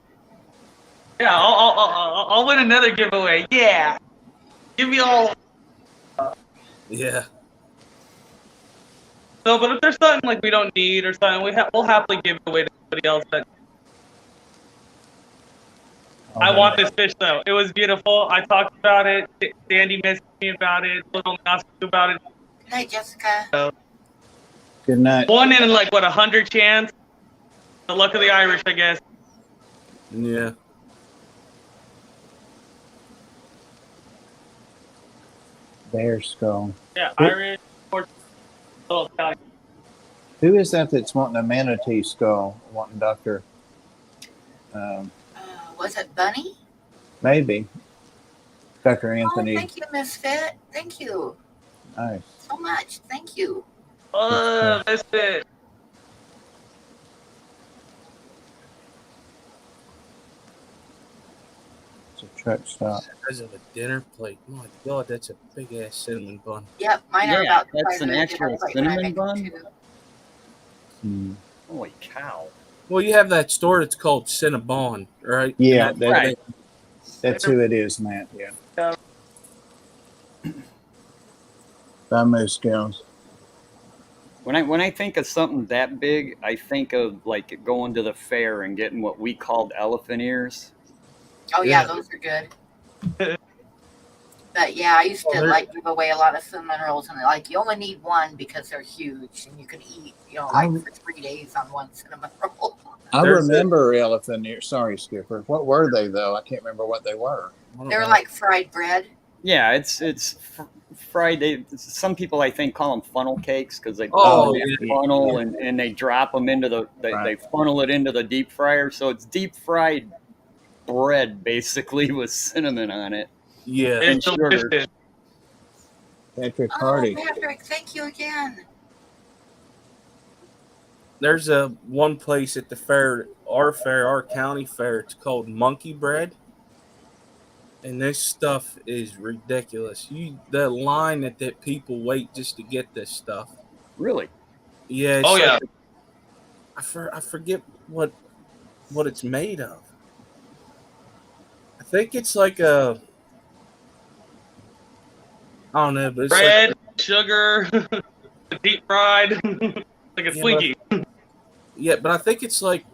Yeah, I'll win another giveaway. Yeah. Give me all. Yeah. No, but if there's something like we don't need or something, we'll happily give it away to somebody else. But I want this fish though. It was beautiful. I talked about it. Sandy messaged me about it. Little asked me about it. Good night, Jessica. So, Good night. 1 in like what 100 chance. The luck of the Irish, I guess. Yeah. Bear skull. Yeah, Irish. Little Italian. Who is that that's wanting a manatee skull? Wanting Dr. Was it Bunny? Maybe. Dr. Oh, Anthony. thank you, Misfit. Thank you Nice. so much. Thank you. That's it. It's a truck stop. Size of a dinner plate. My God, that's a big ass cinnamon bun. Yep, mine are Yeah, about the that's size an of a actual dinner plate when I cinnamon make them, bun? too. Hmm. Holy cow! Well, you have that store that's called Cinnabon, right? Yeah, And Right. that's who it is, Matt. Yeah. Yeah. By Moose Girls. When I think of something that big, I think of like going to the fair and getting what we called elephant ears. Oh, yeah, Yeah. those are good. But yeah, I used to Well, like give away a lot of cinnamon rolls, and like you only need one because they're huge, and you can eat, like for 3 days on one cinnamon roll. I There's remember elephant ears. Sorry, Skipper. What were they, though? I can't remember what they were. They were like fried bread. Yeah, it's fried. Some people I think call them funnel cakes because they Oh, put them in yeah. a funnel and they drop them into they Right. funnel it into the deep fryer. So it's deep fried bread basically with cinnamon on it. Yeah. It's sugar. delicious. Patrick Oh, Hardy. Patrick, thank you again. There's one place at the fair, our county fair. It's called Monkey Bread, and this stuff is ridiculous. The line that people wait just to get this stuff. Really? Yeah. It's Oh, yeah. I forget what it's made of. I think it's like I don't know, but it's Bread, sugar, deep fried, like a Yeah, Twinkie. yeah, but I think it's like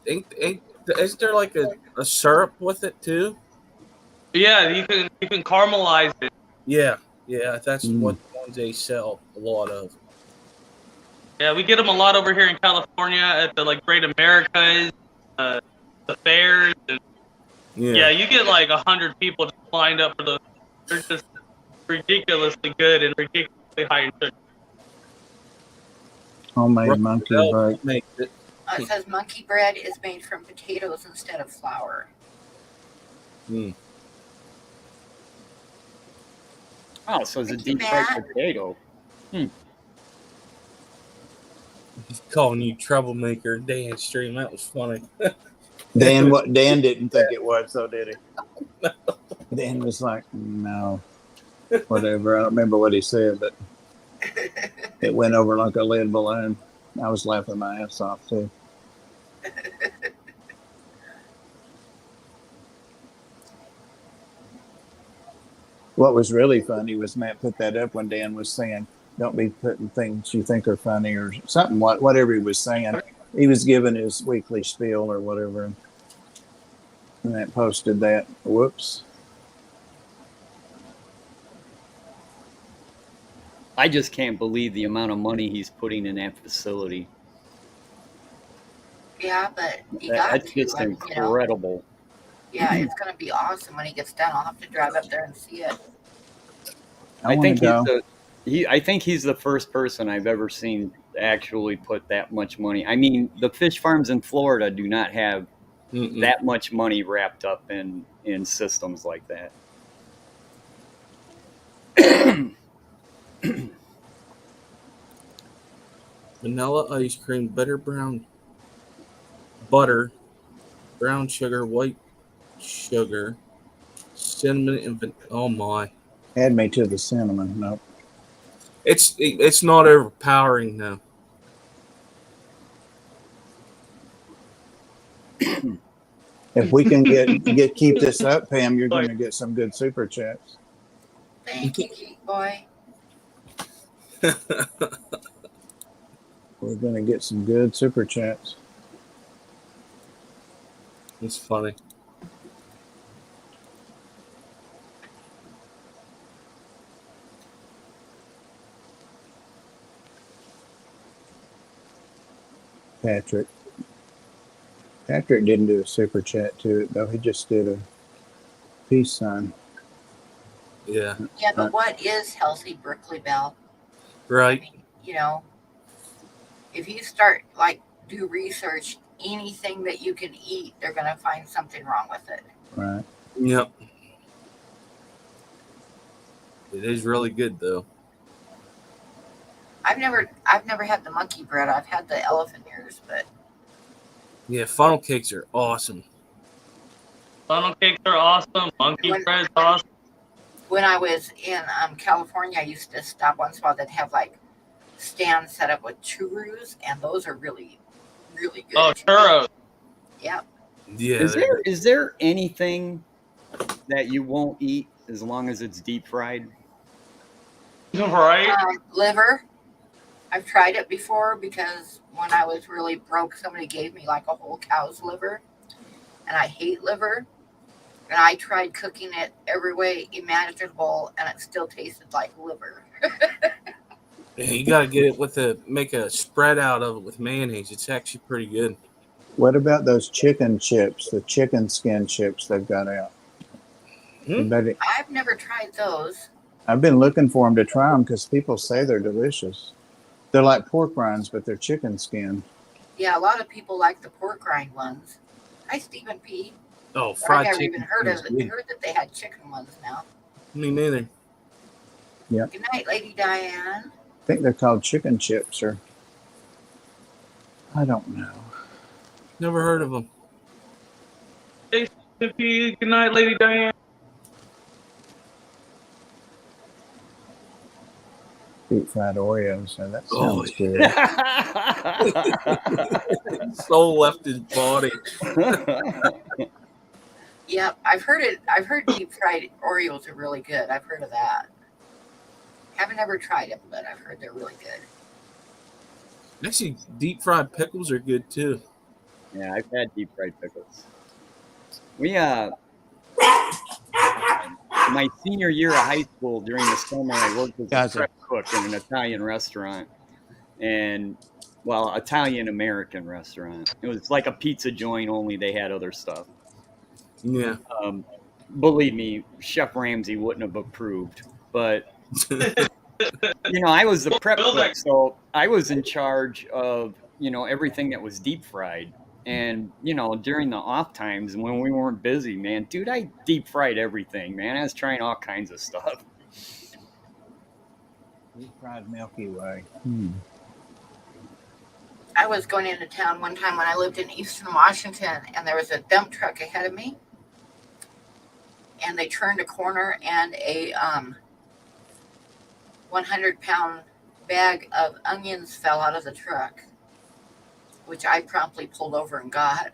isn't there like a syrup with it too? Yeah, you can caramelize it. Yeah, that's Mm. what ones they sell a lot of. Yeah, we get them a lot over here in California at the like Great Americas, the fairs. And, yeah, you get like 100 people just lined up for those. They're just ridiculously good and ridiculously high in sugar. Homemade monkey bread. Make it. It says monkey bread is made from potatoes instead of flour. Mm. Oh, so it's a Thank you, deep fried Matt. potato. He's calling you troublemaker, Dan Stream. That was funny. Dan didn't think it was, though, did he? Dan was like, no, whatever. I don't remember what he said, but it went over like a lead balloon. I was laughing my ass off, too. What was really funny was Matt put that up when Dan was saying, don't be putting things you think are funny or something, whatever he was saying. He was giving his weekly spiel or whatever. And Matt posted that. Whoops. I just can't believe the amount of money he's putting in that facility. Yeah, but you got That's to. just You know, incredible. yeah, it's going to be awesome when he gets done. I'll have to drive up there and see it. I wanna think go. I think he's the first person I've ever seen actually put that much money. I mean, the fish farms in Florida do not have Mm-mm. that much money wrapped up in systems like that. Vanilla ice cream, bitter brown butter, brown sugar, white sugar, cinnamon, and oh my! Add me to the cinnamon. Nope. It's not overpowering though. If we can keep this up, Pam, you're going to get some good super chats. Thank you, Geek Boy. We're gonna get some good super chats. It's funny. Patrick didn't do a super chat to it though. He just did a peace sign. Yeah. Yeah, but what is healthy, Berkeley Bell? I Right. mean, you know, if you start like do research, anything that you can eat, they're gonna find something wrong with it. Right. Yep. It is really good though. I've never had the monkey bread. I've had the elephant ears, but Yeah, funnel cakes are awesome. Funnel cakes are awesome. Monkey bread's awesome. when I was in California, I used to stop once in a while. They'd have like stands set up with churros, and those are really, really good. Oh, churros. Yeah. Yeah. Is there anything that you won't eat as long as it's deep fried? Right? Liver. I've tried it before because when I was really broke, somebody gave me like a whole cow's liver, and I hate liver. And I tried cooking it every way imaginable, and it still tasted like liver. Yeah, you gotta get it with make a spread out of it with mayonnaise. It's actually pretty good. What about those chicken chips, the chicken skin chips they've got out? I've never tried those. I've been looking for them to try them because people say they're delicious. They're like pork rinds, but they're chicken skin. Yeah, a lot of people like the pork rind ones. Hi, Stephen P. Oh, I've fried never chicken. even heard of it. Heard that they had chicken ones now. Me neither. Yeah. Good night, Lady Diane. I think they're called chicken chips, or I don't know. Never heard of them. Hey, Stephen, good night, Lady Diane. Deep fried Oreos. So that sounds good. Soul left his body. Yep, I've heard it. I've heard deep fried Oreos are really good. I've heard of that. Haven't ever tried them, but I've heard they're really good. Actually, deep fried pickles are good too. Yeah, I've had deep fried pickles. We my senior year of high school, during the summer, I worked as a prep cook in an Italian restaurant, and Italian American restaurant. It was like a pizza joint, only they had other stuff. Yeah. Believe me, Chef Ramsay wouldn't have approved, but I was the prep cook, so I was in charge of everything that was deep fried. And during the off times when we weren't busy, man, dude, I deep fried everything, man. I was trying all kinds of stuff. Deep fried Milky Way. I was going into town one time when I lived in Eastern Washington, and there was a dump truck ahead of me, and they turned a corner, and a 100-pound bag of onions fell out of the truck, which I promptly pulled over and got.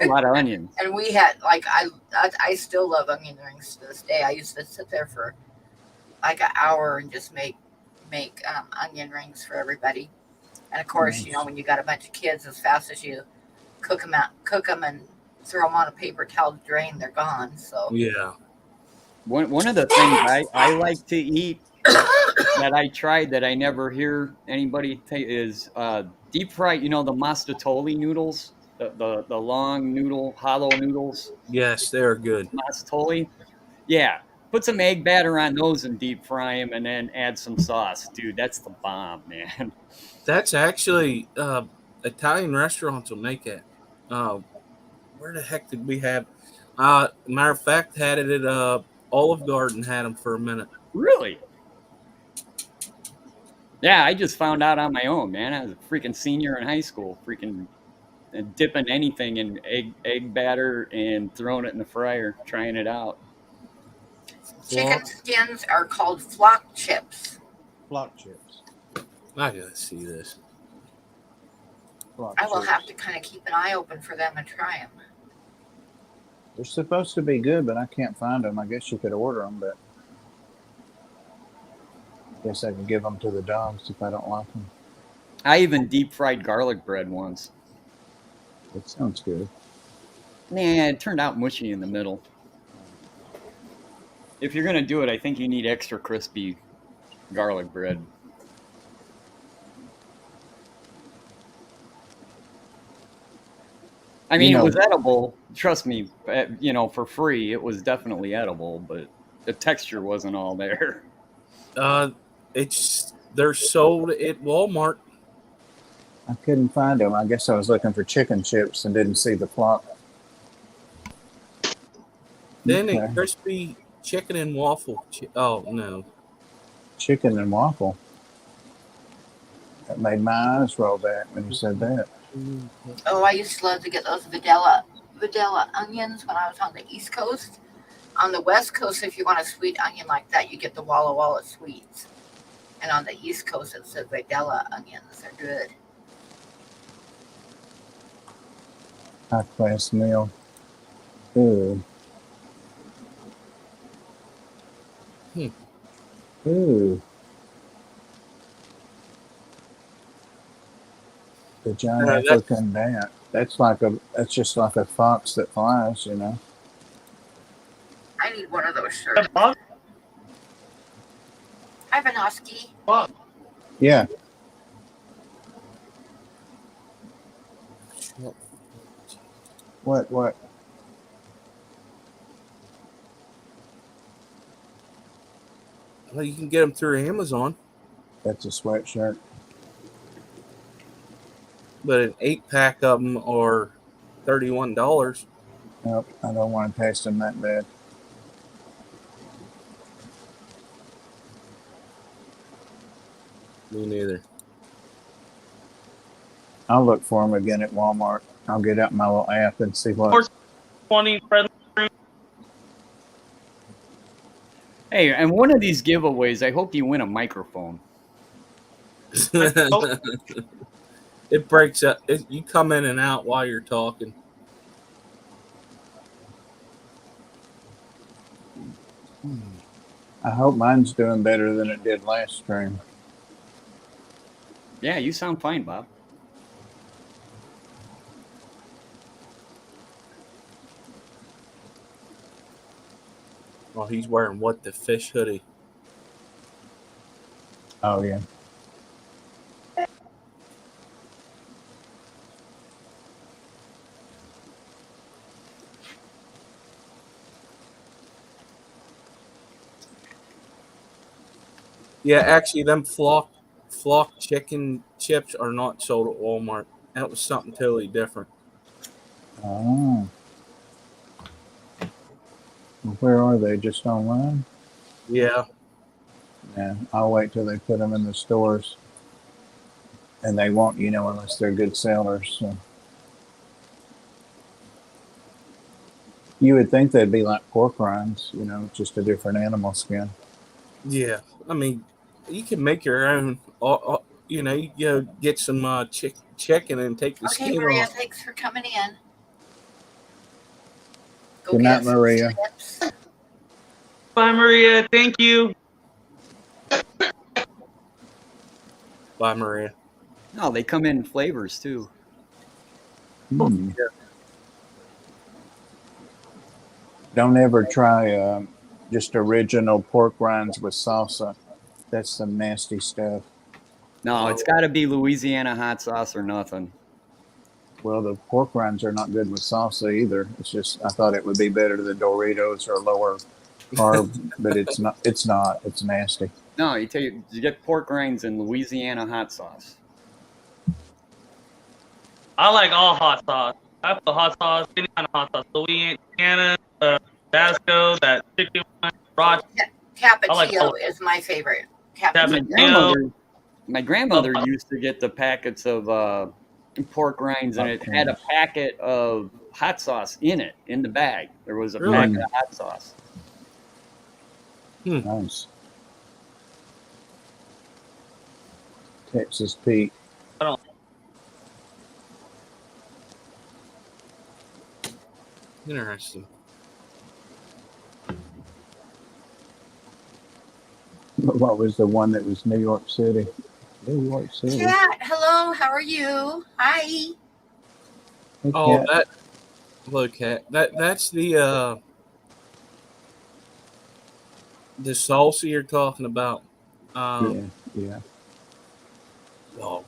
A lot of onions. And we had I still love onion rings to this day. I used to sit there for like an hour and just make onion rings for everybody. And of course, Nice. when you got a bunch of kids, as fast as you cook them and throw them on a paper towel to drain, they're gone. So yeah. One of the things I like to eat that I tried that I never hear anybody is deep fried. The mastatoli noodles, the long noodle, hollow noodles. Yes, they're good. Mastatoli. Yeah. Put some egg batter on those and deep fry them, and then add some sauce. Dude, that's the bomb, man. That's actually Italian restaurants will make it. Where the heck did we have? Matter of fact, had it at Olive Garden. Had them for a minute. Really? Yeah, I just found out on my own, man. I was a freaking senior in high school, freaking dipping anything in egg batter and throwing it in the fryer, trying it out. chicken skins are called flock chips. Flock chips. I gotta see this. Flock I will chips. have to kind of keep an eye open for them and try them. They're supposed to be good, but I can't find them. I guess you could order them, but I guess I can give them to the dogs if I don't like them. I even deep fried garlic bread once. That sounds good. Nah, it turned out mushy in the middle. If you're gonna do it, I think you need extra crispy garlic bread. I mean, You it know, was edible. Trust me, for free, it was definitely edible, but the texture wasn't all there. They're sold at Walmart. I couldn't find them. I guess I was looking for chicken chips and didn't see the flock. Then Okay. a crispy chicken and waffle. Oh no. Chicken and waffle. That made my eyes roll back when you said that. Oh, I used to love to get those Videla onions when I was on the East Coast. On the West Coast, if you want a sweet onion like that, you get the Walla Walla sweets. And on the East Coast, it's the Videla onions. They're good. High class meal. Ooh. Ooh. The giant African bat. That's just like a fox that flies, you know. I need one of those shirts. Bob? Hi, Vanoski. Bob. Yeah. What? Well, you can get them through Amazon. That's a sweatshirt. But an 8-pack of them are $31. Nope, I don't want to taste them that bad. Me neither. I'll look for them again at Walmart. I'll get out my little app and see what. 20 friendly. Hey, and one of these giveaways, I hope you win a microphone. It breaks up. You come in and out while you're talking. I hope mine's doing better than it did last stream. Yeah, you sound fine, Bob. Oh, he's wearing what? The fish hoodie. Oh, yeah. Yeah, actually, them flock chicken chips are not sold at Walmart. That was something totally different. Oh. Well, where are they? Just online? Yeah. Yeah, I'll wait till they put them in the stores. And they won't, unless they're good sellers. So. You would think they'd be like pork rinds, just a different animal skin. Yeah. I mean, you can make your own. You go get some chicken and take the Okay, skin Maria, off. thanks for coming in. Go Good get night, some Maria. chips. Bye, Maria. Thank you. Bye, Maria. No, they come in flavors too. Mm. Don't ever try just original pork rinds with salsa. That's some nasty stuff. No, it's got to be Louisiana hot sauce or nothing. Well, the pork rinds are not good with salsa either. It's just I thought it would be better than Doritos or lower carb, but it's not. It's not. It's nasty. No, you get pork rinds and Louisiana hot sauce. I like all hot sauce. I put hot sauce, any kind of hot sauce. Louisiana, Tabasco, that chicken one, raw. Tapatio is my favorite. My grandmother used to get the packets of pork rinds, and it had a packet of hot sauce in it, in the bag. There was a packet of hot sauce. Nice. Texas Pete. Interesting. What was the one that was New York City? New York City. Cat, hello, how are you? Hi. Hey, Oh, Cat. that look at that's the salsa you're talking about. Yeah. Oh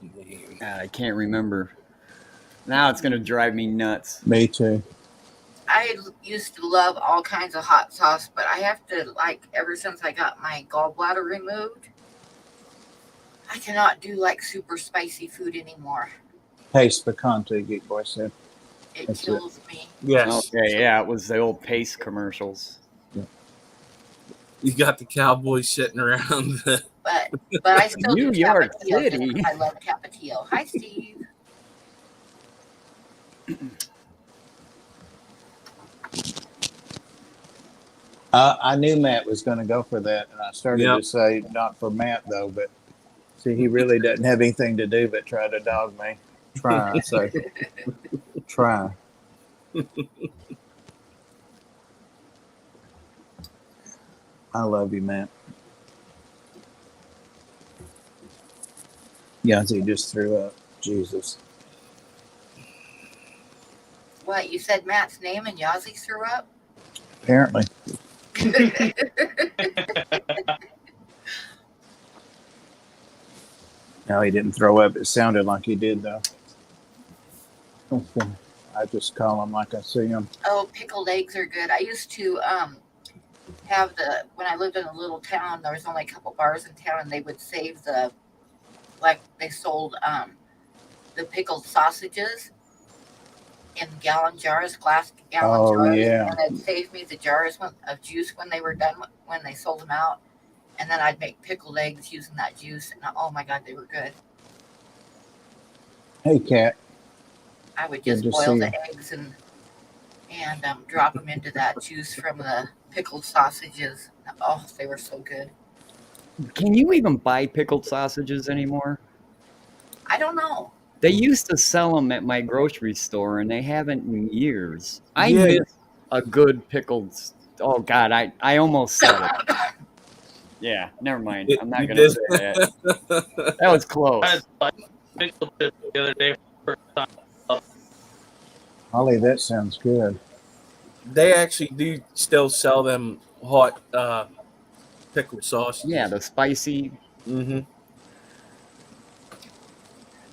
man. I can't remember. Now it's gonna drive me nuts. Me too. I used to love all kinds of hot sauce, but I have to, like, ever since I got my gallbladder removed, I cannot do, like, super spicy food anymore. Paste picante, Geek Boy said. It That's kills me. Yes. Okay, yeah, it was the old Pace commercials. You got the cowboys sitting around. But I still New do York Tapatio just City. because I love Tapatio. Hi, Steve. I knew Matt was going to go for that, and I started to say not for Matt though, but see, he really doesn't have anything to do but try to dog me. Try, so try. I love you, Matt. Yazzie just threw up. Jesus. What, you said Matt's name and Yazzie threw up? Apparently. No, he didn't throw up. It sounded like he did, though. Okay. I just call him like I see him. Oh, pickled eggs are good. I used to when I lived in a little town, there was only a couple bars in town, and they would save they sold the pickled sausages in glass gallon Oh, jars, yeah. and they'd save me the jars of juice when they were done, when they sold them out, and then I'd make pickled eggs using that juice, and oh my God, they were good. Hey, Cat. I would Good just to boil see the you. eggs and drop them into that juice from the pickled sausages. Oh, they were so good. Can you even buy pickled sausages anymore? I don't know. They used to sell them at my grocery store, and they haven't in years. I Yeah. miss a good pickled. Oh God, I almost said it. Yeah, never mind. I'm not You gonna did. say that. That was close. I had pickled fish the other day for the first time. Holly, that sounds good. They actually do still sell them hot pickled sausages. Yeah, the spicy. Mm-hmm.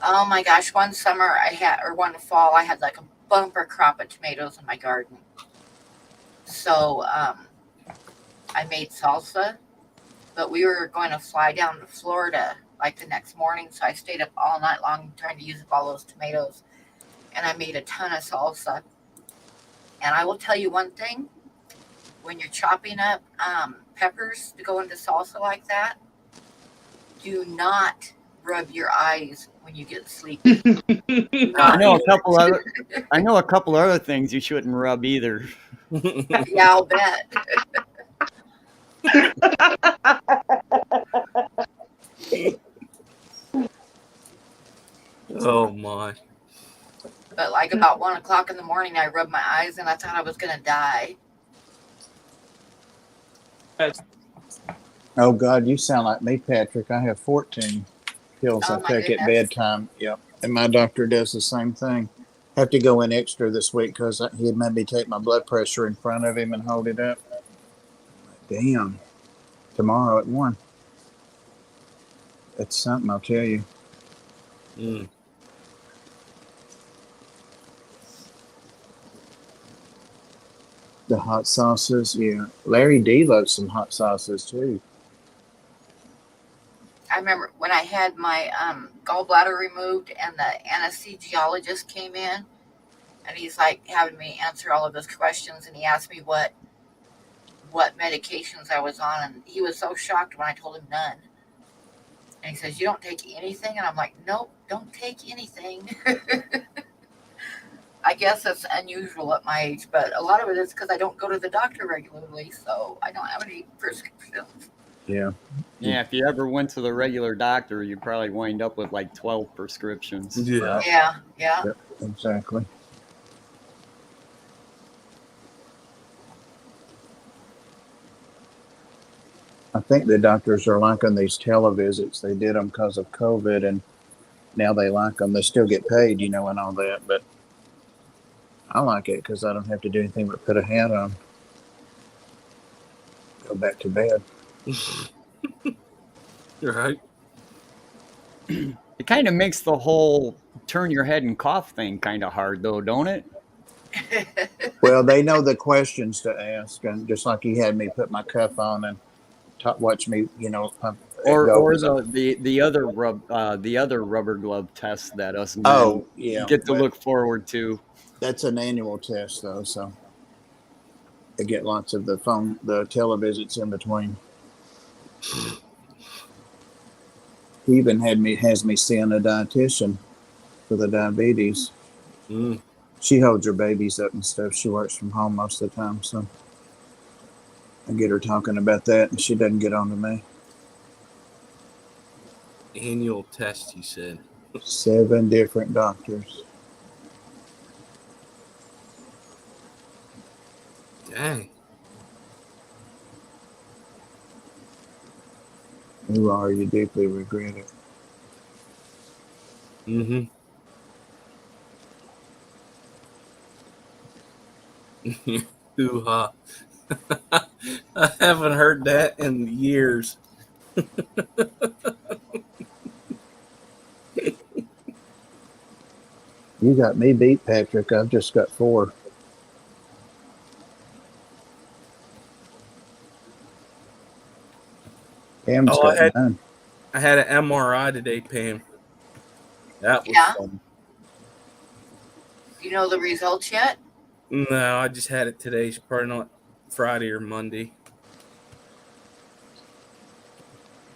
Oh my gosh, one fall, I had like a bumper crop of tomatoes in my garden. So I made salsa, but we were going to fly down to Florida like the next morning, so I stayed up all night long trying to use up all those tomatoes, and I made a ton of salsa. And I will tell you one thing: when you're chopping up peppers to go into salsa like that, do not rub your eyes when you get sleepy. I know a couple other things you shouldn't rub either. Yeah, I'll bet. Oh my. But like about 1 o'clock in the morning, I rubbed my eyes and I thought I was gonna die. Oh, God, you sound like me, Patrick. I have 14 pills Oh I my take at goodness. bedtime. Yep. And my doctor does the same thing. Have to go in extra this week because he had made me take my blood pressure in front of him and hold it up. Damn. Tomorrow at 1. That's something, I'll tell you. Mm. The hot sauces, yeah. Larry D loves some hot sauces too. I remember when I had my gallbladder removed and the anesthesiologist came in and he's like having me answer all of his questions, and he asked me what medications I was on, and he was so shocked when I told him none. And he says, "You don't take anything?" And I'm like, "Nope, don't take anything." I guess that's unusual at my age, but a lot of it is because I don't go to the doctor regularly, so I don't have any prescriptions. Yeah. Yeah, if you ever went to the regular doctor, you'd probably wind up with like 12 prescriptions. Yeah. Yeah. Yep, exactly. I think the doctors are liking these televisits. They did them because of COVID, and now they like them. They still get paid, and all that. But I like it because I don't have to do anything but put a hat on, go back to bed. You're right. It kind of makes the whole turn your head and cough thing kind of hard, though, don't it? Well, they know the questions to ask, and just like he had me put my cuff on and watch me, pump it Or go. the other rubber glove test that us men Oh, yeah, get to but look forward to. that's an annual test though, so I get lots of the televisits in between. He even has me seeing a dietitian for the diabetes. Mm. She holds her babies up and stuff. She works from home most of the time, so I get her talking about that, and she doesn't get on to me. Annual test, he said. 7 different doctors. Dang. You are, you deeply regret it. Mm-hmm. Hoo-ha. I haven't heard that in years. You got me beat, Patrick. I've just got 4. Pam's got 9. I had an MRI today, Pam. That was Yeah. fun. Do you know the results yet? No, I just had it today. It's probably not Friday or Monday.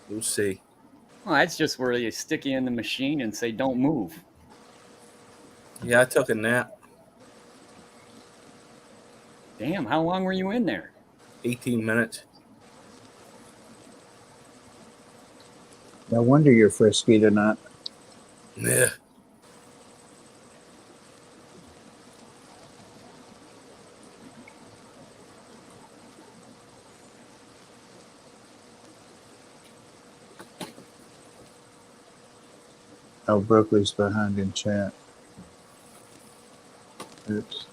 We'll see. Well, that's just where they stick you in the machine and say, don't move. Yeah, I took a nap. Damn, how long were you in there? 18 minutes. No wonder you're frisky tonight. Yeah. Oh, Brooklyn's behind in chat. Oops.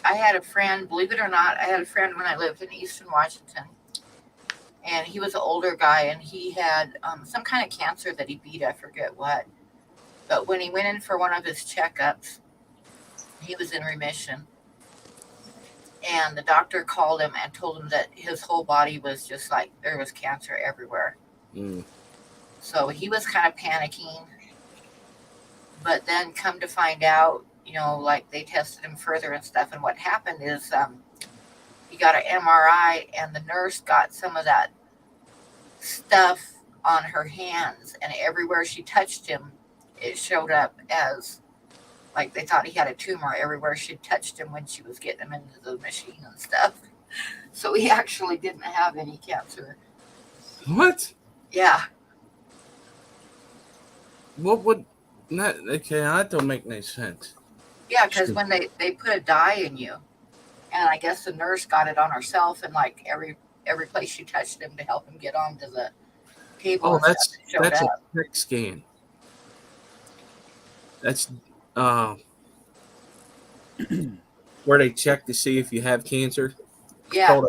I had a friend, believe it or not, I had a friend when I lived in Eastern Washington. And he was an older guy, and he had some kind of cancer that he beat, I forget what. But when he went in for one of his checkups, he was in remission. And the doctor called him and told him that his whole body was just like there was cancer everywhere. Mm. So he was kind of panicking. But then come to find out, like they tested him further and stuff. And what happened is he got an MRI, and the nurse got some of that stuff on her hands. And everywhere she touched him, it showed up as like they thought he had a tumor everywhere she touched him when she was getting him into the machine and stuff. So he actually didn't have any cancer. What? Yeah. What would that? Okay, that don't make any sense. Yeah, because when they put a dye in you, and I guess the nurse got it on herself, and like every place she touched him to help him get onto the table. Oh, and stuff, it showed that's up. a PET scan. That's where they check to see if you have cancer. Yeah.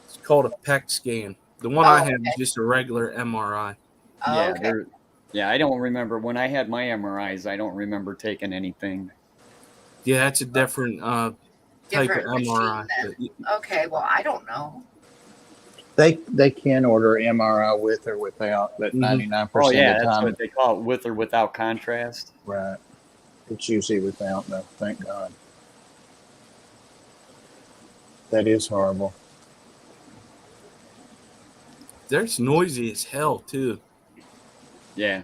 It's called a PET scan. The one I had was just a regular MRI. Oh, Yeah, okay. yeah, I don't remember. When I had my MRIs, I don't remember taking anything. Yeah, that's a different type Different of machine MRI. then. Okay, well, I don't know. They can order MRI with or without, but 99% Oh, yeah, of the that's time, what they call it, with or without contrast. right? It's usually without, though. Thank God. That is horrible. There's noisy as hell too. Yeah.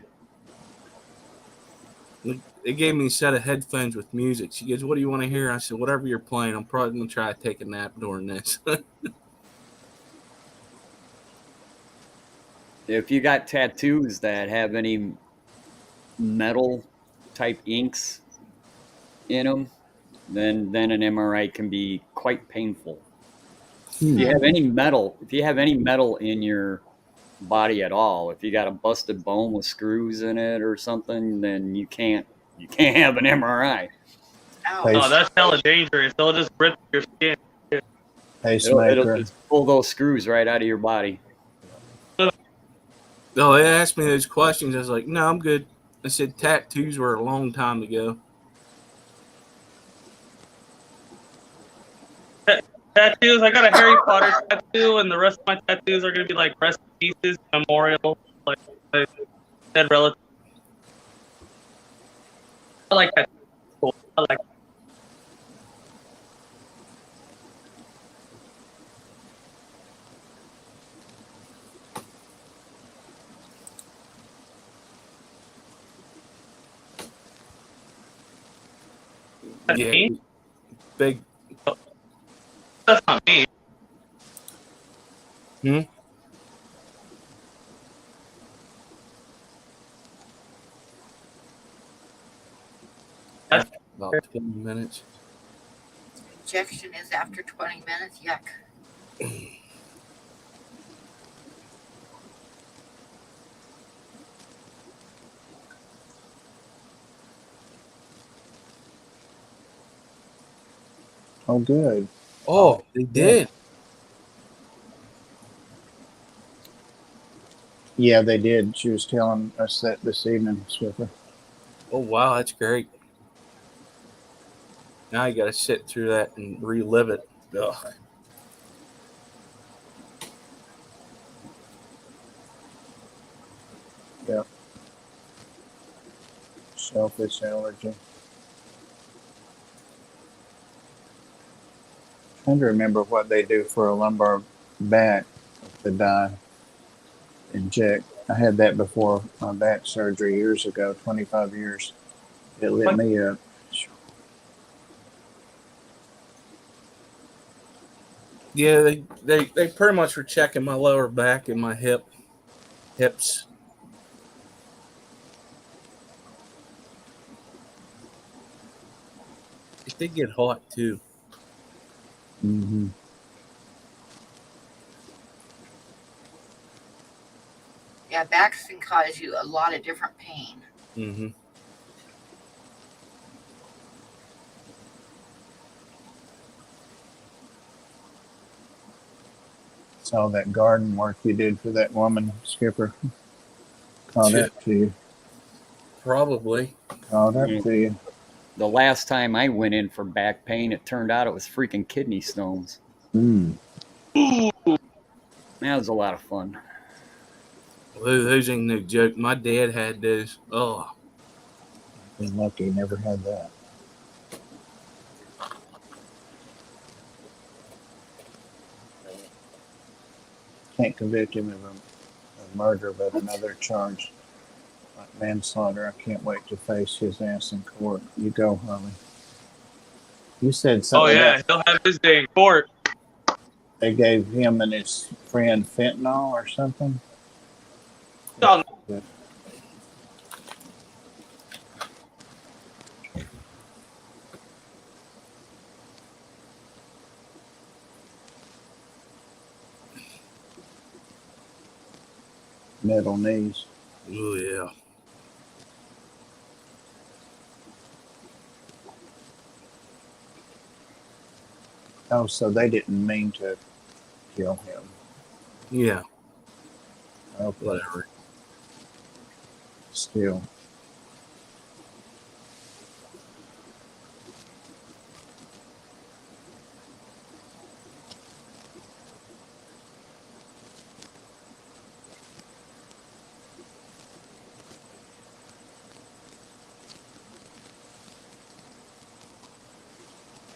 They gave me a set of headphones with music. She goes, "What do you want to hear?" I said, "Whatever you're playing. I'm probably gonna try to take a nap during this." If you got tattoos that have any metal type inks in them, then an MRI can be quite painful. Hmm. If you have any metal in your body at all, if you got a busted bone with screws in it or something, then you can't have an MRI. Ow. Oh, that's hella dangerous. They'll just rip your skin. It'll Pacemaker. just pull those screws right out of your body. Oh, they asked me those questions. I was like, no, I'm good. I said tattoos were a long time ago. Tattoos. I got a Harry Potter tattoo, and the rest of my tattoos are gonna be like rest in pieces, memorial, like dead relatives. I like that. Cool. I like. That's Yeah, me? big. That's not me. Hmm? That's About 20 minutes. Injection is after 20 minutes. Yuck. Oh, good. Oh, they did. Yeah, they did. She was telling us that this evening, Swiffer. Oh, wow, that's great. Now you got to sit through that and relive it. Ugh. Yep. Shellfish allergy. Trying to remember what they do for a lumbar back to die. Inject. I had that before my back surgery years ago, 25 years. It lit me up. Yeah, they pretty much were checking my lower back and my hips. It did get hot too. Mm-hmm. Yeah, backs can cause you a lot of different pain. Mm-hmm. Saw that garden work you did for that woman, Skipper. Caught Yeah. up to you. Probably. Caught up to you. The last time I went in for back pain, it turned out it was freaking kidney stones. Mm. That was a lot of fun. Those ain't no joke. My dad had those. Oh, Been lucky, never had that. Can't convict him of a murder, but another charge like manslaughter. I can't wait to face his ass in court. You go, Holly. You said Oh something yeah, about he'll have his day in court. they gave him and his friend fentanyl or something. Oh, Metal knees. oh yeah. Oh, so they didn't mean to kill him. Yeah. Okay. Whatever. Still.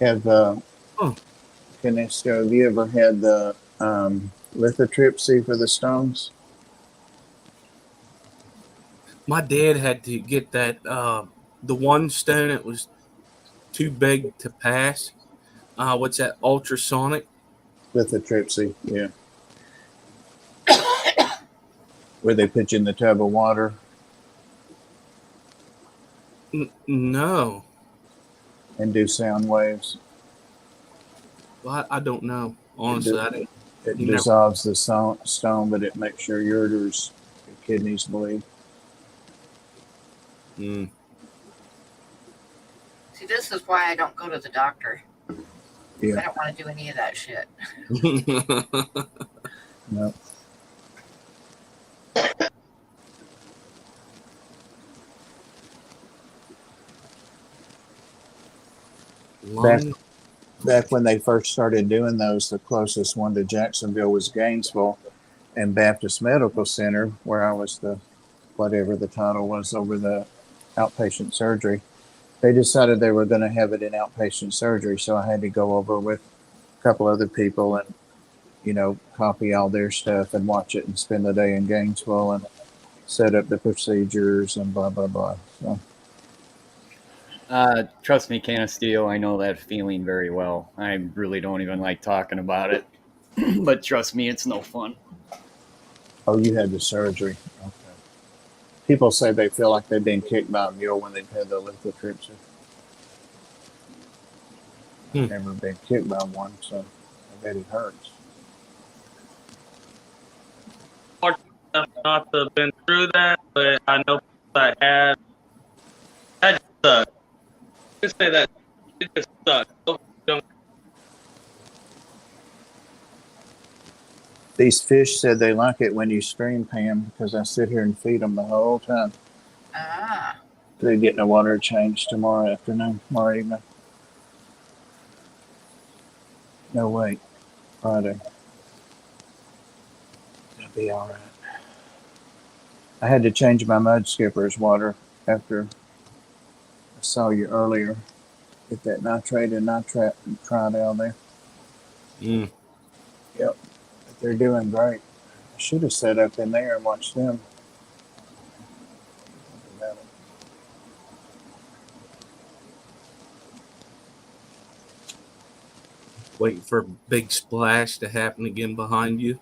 Have Canesco, have you ever had the lithotripsy for the stones? My dad had to get that the one stone that was too big to pass. What's that? Ultrasonic. Lithotripsy, yeah. Where they put you in the tub of water. No. and do sound waves. Well, I don't know. Honestly, I didn't. It You never. dissolves the stone, but it makes your ureters, your kidneys bleed. Mm. See, this is why I don't go to the doctor. Yeah. I don't want to do any of that shit. No. Back when they first started doing those, the closest one to Jacksonville was Gainesville and Baptist Medical Center, where I was the whatever the title was over the outpatient surgery. They decided they were going to have it in outpatient surgery, so I had to go over with a couple other people and, copy all their stuff and watch it and spend the day in Gainesville and set up the procedures and blah, blah, blah. So. Trust me, Can of Steel, I know that feeling very well. I really don't even like talking about it. But trust me, it's no fun. Oh, you had the surgery. Okay. People say they feel like they've been kicked by a mule when they've had the lithotripsy. I've never been kicked by one, so I bet it hurts. Not to have been through that, but I know people that had. That just sucks. Just say that. It just sucks. These fish said they like it when you stream, Pam, because I sit here and feed them the whole time. Ah. They're getting a water change tomorrow evening. No, wait. Friday. It'll be all right. I had to change my mud skipper's water after I saw you earlier. Get that nitrate and nitrate tried out there. Mm. Yep. But they're doing great. I should have sat up in there and watched them. Waiting for a big splash to happen again behind you.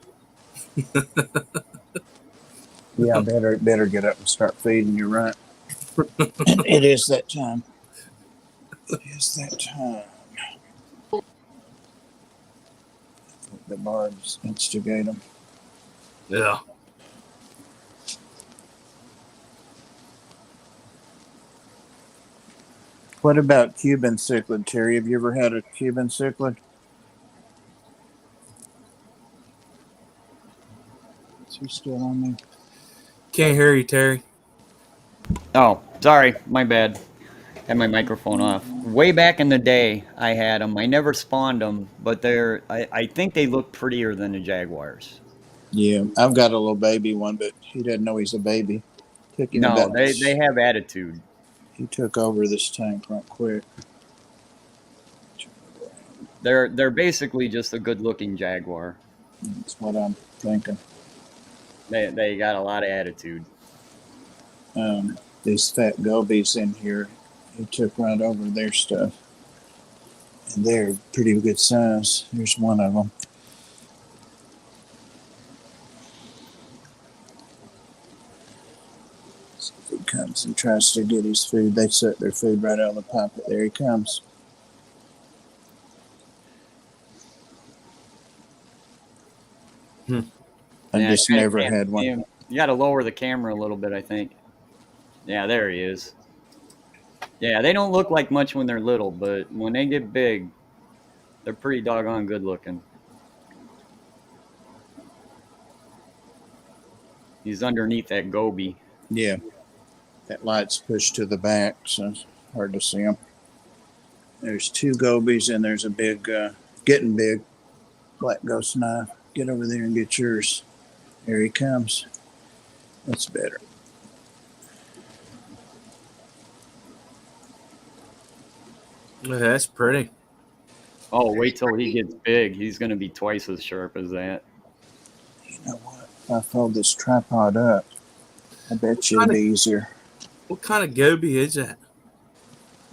Yeah, I better get up and start feeding you, right? It is that time. It is that time. The barbs instigate them. Yeah. What about Cuban cichlid, Terry? Have you ever had a Cuban cichlid? Is he still on there? Can't hear you, Terry. Oh, sorry, my bad. Had my microphone off. Way back in the day, I had them. I never spawned them, but I think they look prettier than the jaguars. Yeah, I've got a little baby one, but he doesn't know he's a baby. Took him No, they have attitude. He took over this tank right quick. They're basically just a good-looking jaguar. That's what I'm thinking. They got a lot of attitude. These fat gobies in here, he took right over their stuff. And they're pretty good size. Here's one of them. So if he comes and tries to get his food, they set their food right out of the pocket. There he comes. I just never had one. You got to lower the camera a little bit, I think. Yeah, there he is. Yeah, they don't look like much when they're little, but when they get big, they're pretty doggone good looking. He's underneath that goby. Yeah. That light's pushed to the back, so it's hard to see him. There's two gobies, and there's a big, getting big, black ghost knife. Get over there and get yours. There he comes. That's better. That's pretty. Oh, wait till he gets big. He's going to be twice as sharp as that. You know what? If I fold this tripod up, I bet you it'll be easier. What kind of goby is that?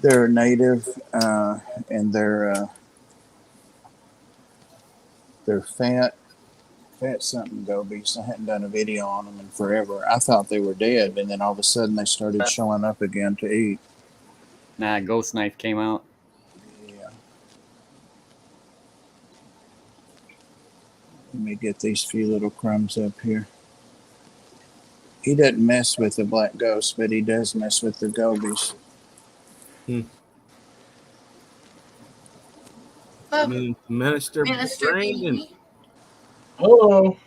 They're native, and they're fat something gobies. I hadn't done a video on them in forever. I thought they were dead, and then all of a sudden they started showing up again to eat. Nah, ghost knife came out. Let me get these few little crumbs up here. He doesn't mess with the black ghost, but he does mess with the gobies. Minister Minister Brandon. B. Oh,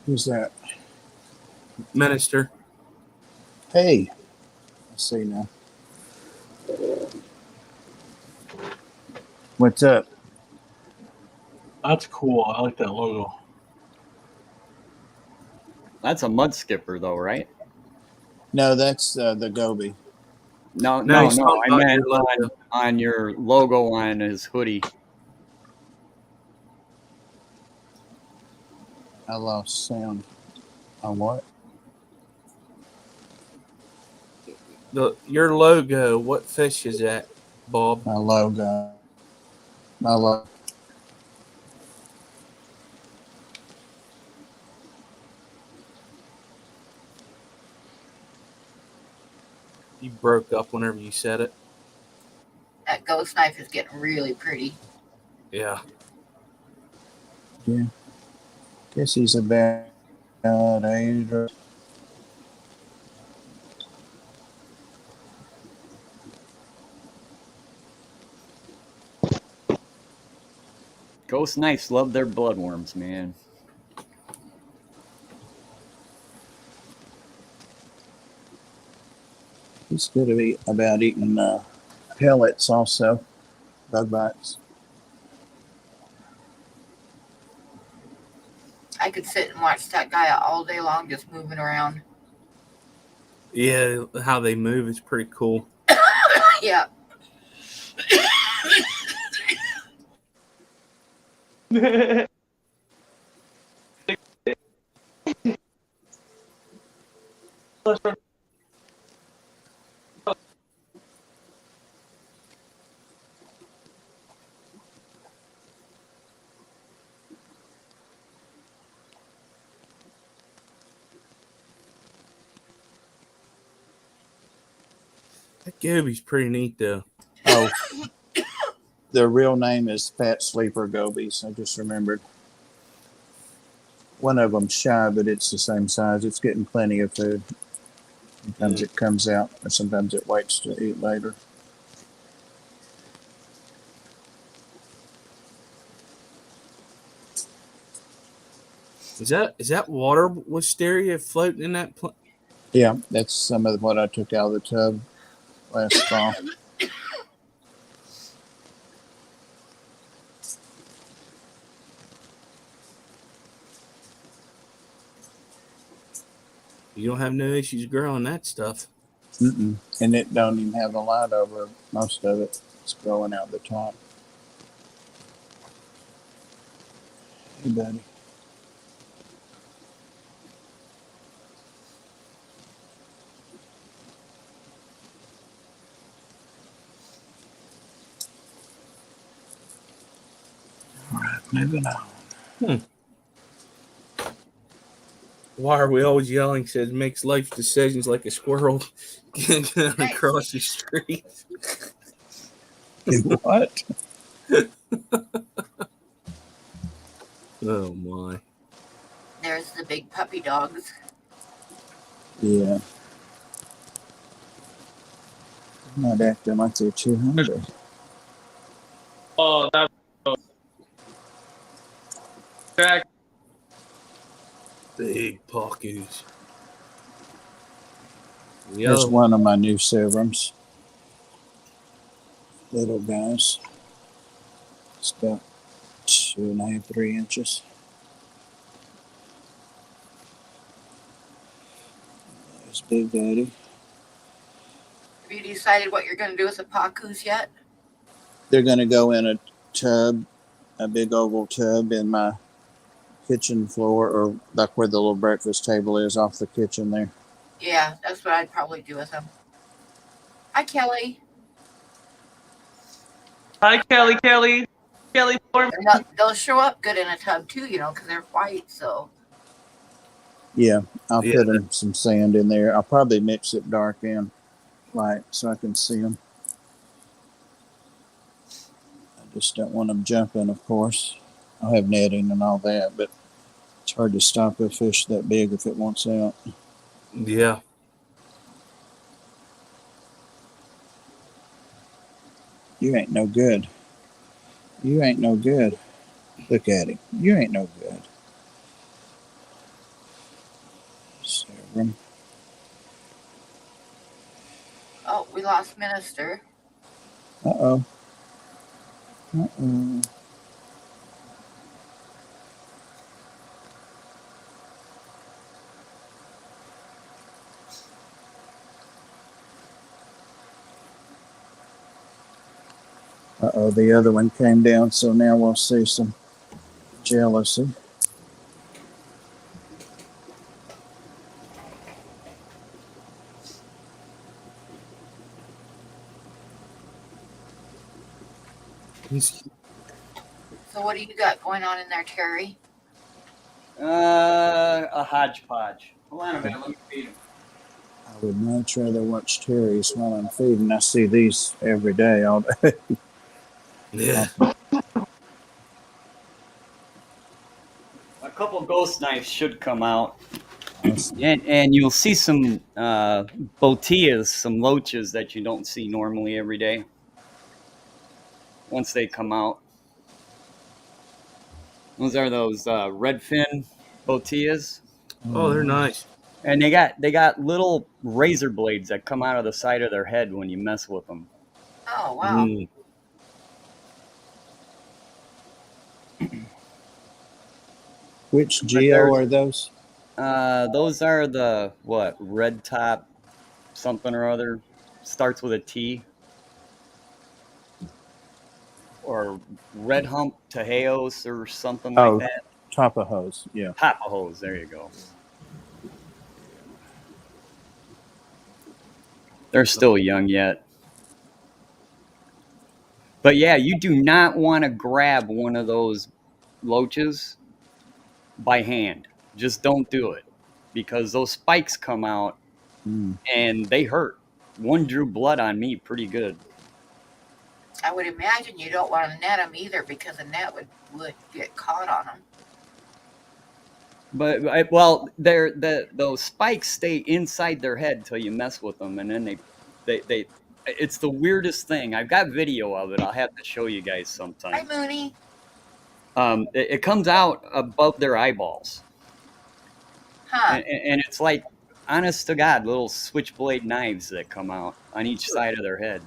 Who's that? Minister. Hey, let's see now. What's up? that's cool. I like that logo. That's a mud skipper, though, right? No, that's the goby. No, No, no, he's no. talking I about meant your logo. on your logo on his hoodie. I lost sound. On what? Your logo. What fish is that, Bob? My logo. My logo. You broke up whenever you said it. That ghost knife is getting really pretty. Yeah. Yeah. Guess he's about 8 or. Ghost knives love their bloodworms, man. He's good about eating pellets also. Bug bites. I could sit and watch that guy all day long just moving around. Yeah, how they move is pretty cool. Yeah. That goby's pretty neat, though. Oh, their real name is fat sleeper gobies. I just remembered. One of them's shy, but it's the same size. It's getting plenty of food. Sometimes it comes out, or sometimes it waits to eat later. Is that water wisteria floating in that plant? Yeah, that's some of what I took out of the tub last fall. You don't have no issues growing that stuff. Mm-mm. And it don't even have a light over most of it. It's growing out the top. Hey, buddy. All right, moving on. Why are we always yelling? Says makes life decisions like a squirrel going across the street. What? Oh my! There's the big puppy dogs. Yeah. Not acting like they're too hungry. Oh, that. Jack. Big pockies. Here's one of my new serums. Little guys. It's about 2.5, 3 inches. There's Big Daddy. Have you decided what you're going to do with the pacus yet? They're going to go in a tub, a big oval tub in my kitchen floor, or like where the little breakfast table is off the kitchen there. Yeah, that's what I'd probably do with them. Hi, Kelly. Hi, Kelly. Kelly. They'll show up good in a tub too, because they're white. So Yeah, I'll put them some sand in there. I'll probably mix it dark and light so I can see them. I just don't want them jumping, of course. I'll have netting and all that, but it's hard to stop a fish that big if it wants out. Yeah. You ain't no good. You ain't no good. Look at him. You ain't no good. Severum. Oh, we lost Minister. Uh-oh. Uh-oh. Uh-oh, the other one came down, so now we'll see some jealousy. So what do you got going on in there, Terry? A hodgepodge. Hold on a minute, let me feed him. I would much rather watch Terry's while I'm feeding. I see these every day, all day. Yeah. A couple ghost knives should come out. And you'll see some botillas, some loaches that you don't see normally every day once they come out. Those are those redfin botillas. Oh, they're nice. And they got little razor blades that come out of the side of their head when you mess with them. Oh, wow. Which geo are those? Those are the red top something or other, starts with a T, or red hump Tejeos or something like that. Tapajos, yeah. Tapajos, there you go. They're still young yet. But yeah, you do not want to grab one of those loaches by hand. Just don't do it, because those spikes come out and they hurt. One drew blood on me pretty good. I would imagine you don't want to net them either, because a net would get caught on them. But those spikes stay inside their head till you mess with them, and then they it's the weirdest thing. I've got video of it. I'll have to show you guys sometime. Hi, Mooney. It comes out above their eyeballs. Huh. And it's like, honest to God, little switchblade knives that come out on each side of their head.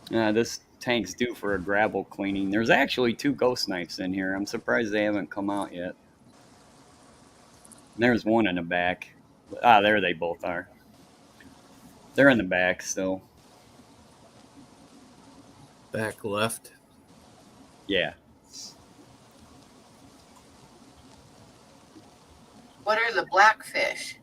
This tank's due for a gravel cleaning. There's actually 2 ghost knives in here. I'm surprised they haven't come out yet. There's one in the back. There they both are. They're in the back still. Back left. Yeah. What are the blackfish?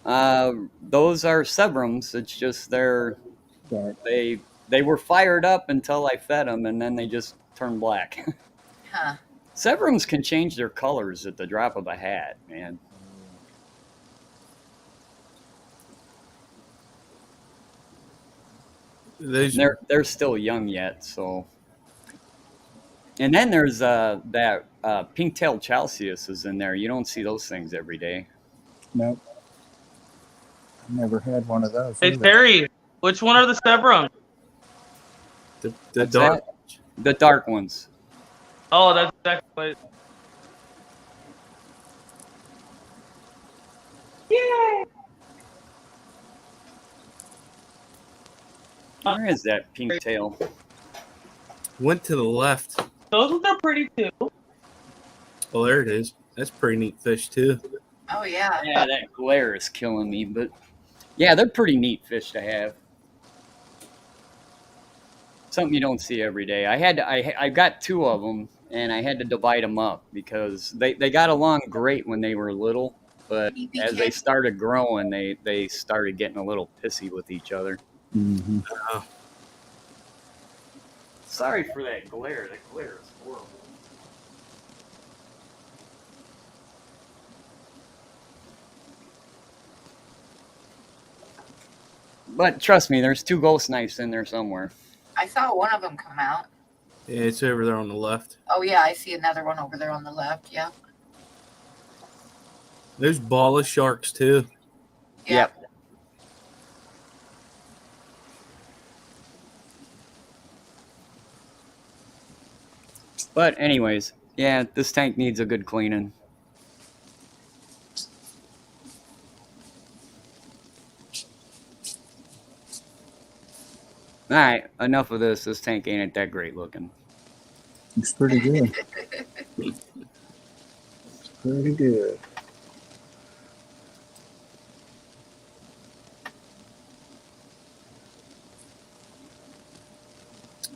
Those are Severums. It's just they were fired up until I fed them, and then they just turned black. Huh. Severums can change their colors at the drop of a hat, man. They're still young yet, so. And then there's that pink-tailed chalceus is in there. You don't see those things every day. Nope. I've never had one of those. Hey, Terry, which one are the Severum? The dark. The dark ones. Oh, that's exactly. Yay! Where is that pink tail? Went to the left. Those ones are pretty too. Oh, there it is. That's a pretty neat fish too. Oh, yeah. Yeah, that glare is killing me, but yeah, they're pretty neat fish to have. Something you don't see every day. I got 2 of them, and I had to divide them up because they got along great when they were little, but as they started growing, they started getting a little pissy with each other. Mm-hmm. Sorry for that glare. That glare is horrible. But trust me, there's 2 ghost knives in there somewhere. I saw one of them come out. Yeah, it's over there on the left. Oh yeah, I see another one over there on the left. Yeah. There's ball of sharks too. Yeah. Yep. But anyways, yeah, this tank needs a good cleaning. Alright, enough of this. This tank ain't that great looking. It's pretty good. It's pretty good.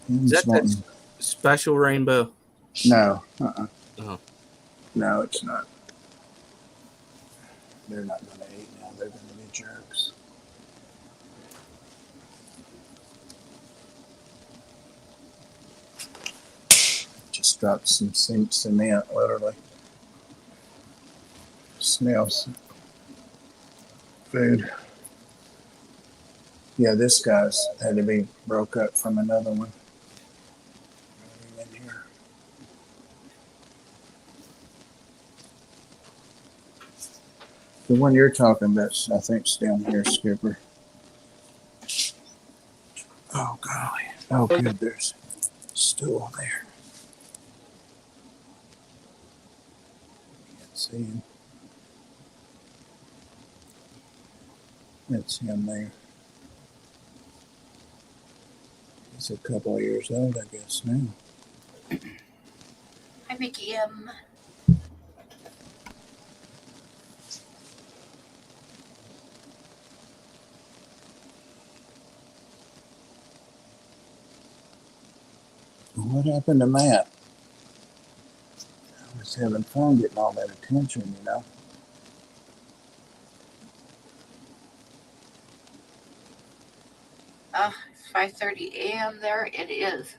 Is that that special rainbow? No. Oh. No, it's not. They're not going to eat now. They're going to be jerks. Just dropped some cement, literally. Smells food. Yeah, this guy's had to be broke up from another one. In here. The one you're talking about, I think, is down here, Skipper. Oh, golly. Oh, good. There's a stool there. Can't see him. That's him there. He's a couple of years old, I guess, now. Hi, Mickey M. What happened to Matt? I was having fun getting all that attention, you know. It's 5:30 a.m. there. It is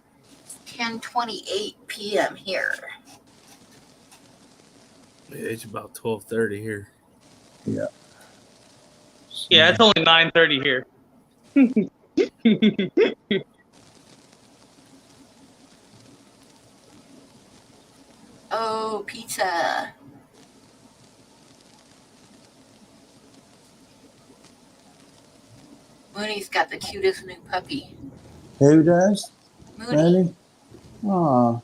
10:28 p.m. here. Yeah, it's about 12:30 here. Yeah. Yeah, it's only 9:30 here. Oh, pizza. Mooney's got the cutest new puppy. Who does? Mooney. Mooney? Aw.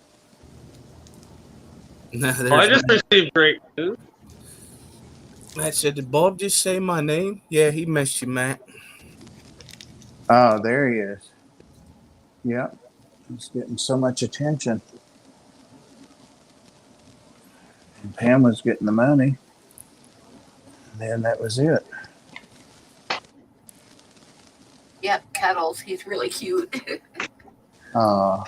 No, Oh, I just received great food. Matt said, "Did Bob just say my name?" Yeah, he missed you, Matt. Oh, there he is. Yep. He's getting so much attention. And Pam was getting the money. And then that was it. Yep, Cuddles. He's really cute. Aw.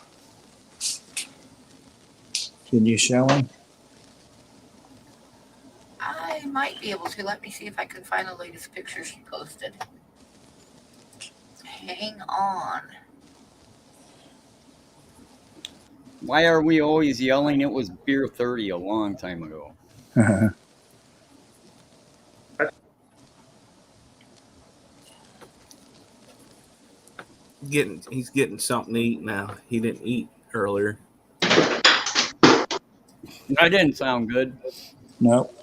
Can you show him? I might be able to. Let me see if I can find the latest picture she posted. Hang on. Why are we always yelling it was beer 30 a long time ago? He's getting something to eat now. He didn't eat earlier. That didn't sound good. Nope.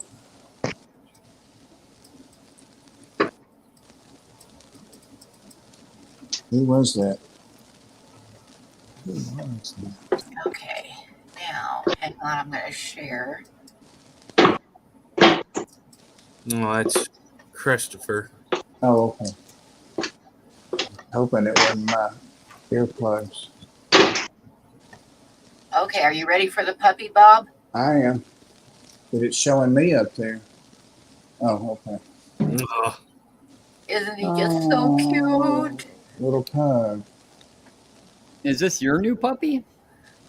Who was that? Who was that? Okay. Now, hang on. I'm going to share. No, that's Christopher. Oh, okay. Hoping it wasn't my earplugs. Okay, are you ready for the puppy, Bob? I am. But it's showing me up there. Oh, okay. Oh, Isn't he just so cute? Little pug. Is this your new puppy?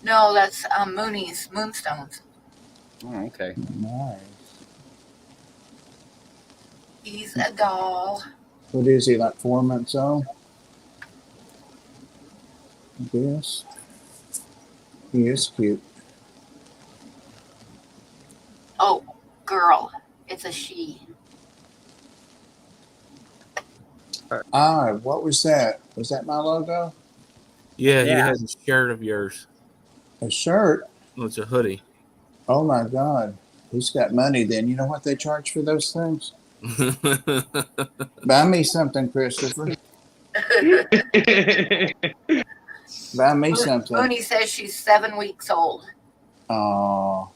No, that's Mooney's, Moonstone's. Oh, okay. Nice. He's a doll. What is he, like 4 months old? I guess. He is cute. Oh, girl. It's a she. Ah, what was that? Was that my logo? Yeah, he Yeah. has a shirt of yours. A shirt? Oh, it's a hoodie. Oh my God. He's got money then. You know what they charge for those things? Buy me something, Christopher. Buy me something. Mooney says she's 7 weeks old. Oh,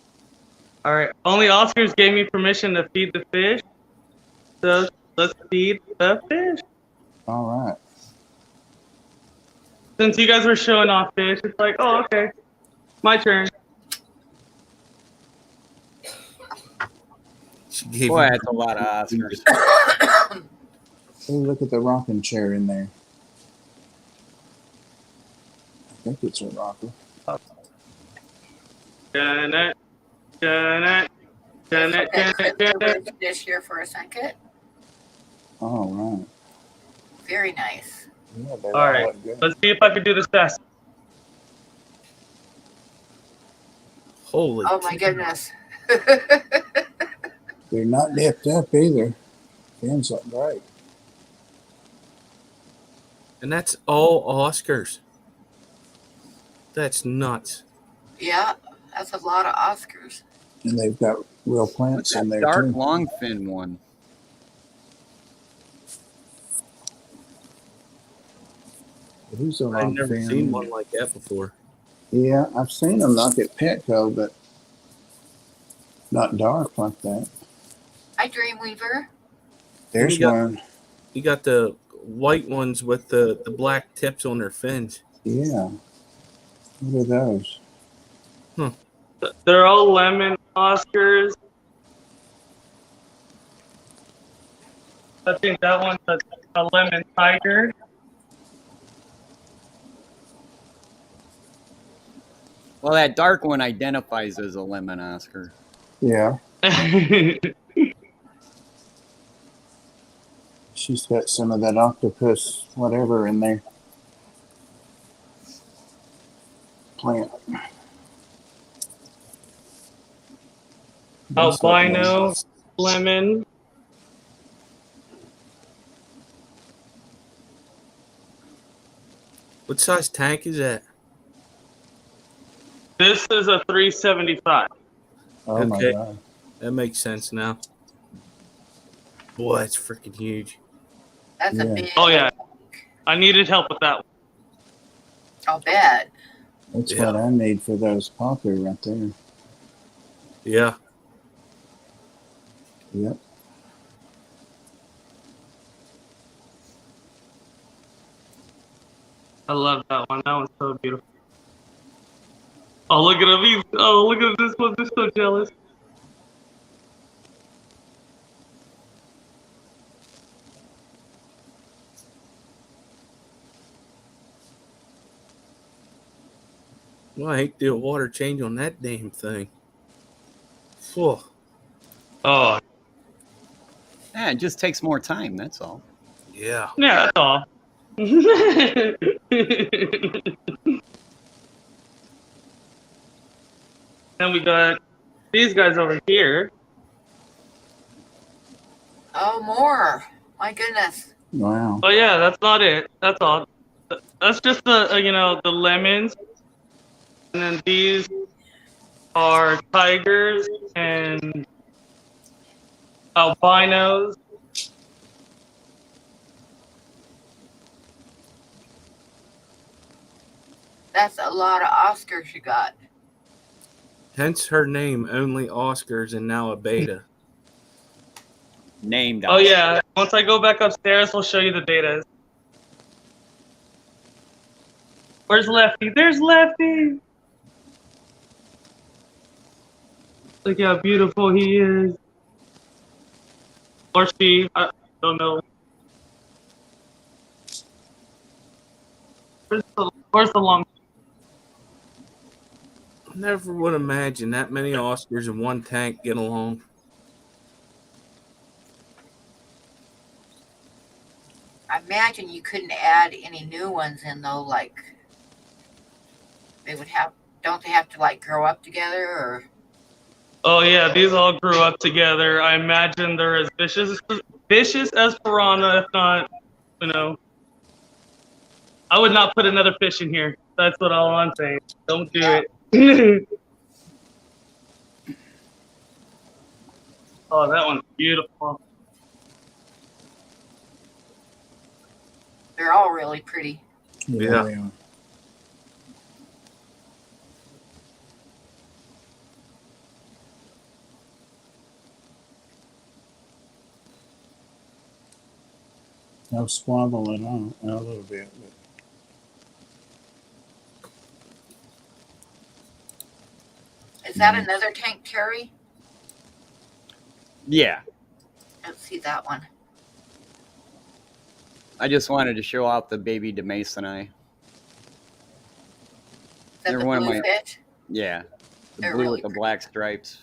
All right. Only Oscars gave me permission to feed the fish. So let's feed the fish. all right. Since you guys were showing off fish, it's like, oh, okay. My turn. She gave Boy, you- that's a lot of Oscars. Hey, look at the rocking chair in there. I think it's a rocker. Dun it, dun it, dun it, Okay, dun put it, the dun it. ridge dish here for a second. All right. Very nice. Yeah, they All right. look good. Let's see if I can do this fast. Holy. Oh my goodness. They're not dipped up either. Fins look great. And that's all Oscars. That's nuts. Yeah, that's a lot of Oscars. And they've got real plants in there Dark too. longfin one. He's a I've never longfin. seen one like that before. Yeah, I've seen them knock at Petco, but not dark like that. Hi, Dreamweaver. There's You got- one. You got the white ones with the black tips on their fins. Yeah. What are those? They're all lemon Oscars. I think that one's a lemon tiger. Well, that dark one identifies as a lemon Oscar. Yeah. She's got some of that octopus whatever in there. Plant. Albino lemon. What size tank is that? This is a 375. Oh my Okay. God. That makes sense now. Boy, it's freaking huge. That's a Yeah. big. Oh yeah, I needed help with that one. I'll bet. That's Yeah. what I need for those poplar right there. Yeah. Yep. I love that one. That one's so beautiful. Oh, look at him. Look at this one. They're so jealous. Well, I hate to do a water change on that damn thing. Whew. Oh, Yeah, it just takes more time, that's all. Yeah. yeah, that's all. Then we got these guys over here. Oh, more. My goodness. Wow. Oh yeah, that's not it. That's all. That's just the the lemons, and then these are tigers and albinos. That's a lot of Oscars you got. Hence her name, only Oscars, and now a beta. Named Oh Oscar. yeah. Once I go back upstairs, we'll show you the data. Where's Lefty? There's Lefty. Look how beautiful he is. Or she. I don't know. Where's the long? Never would imagine that many Oscars in one tank get along. I imagine you couldn't add any new ones in though, like they would have, don't they have to like grow up together or? Oh yeah, these all grew up together. I imagine they're as vicious as piranha, if not You know, I would not put another fish in here. That's what all I'm saying. Don't do it. Oh, that one's beautiful. They're all really pretty. Yeah. They are. No squabble at all. A little bit, but Is that another tank, Terry? Yeah. Let's see that one. I just wanted to show off the baby demasoni. Is that They're the one of blue my- fish? Yeah. The They're blue really with the pretty. black stripes.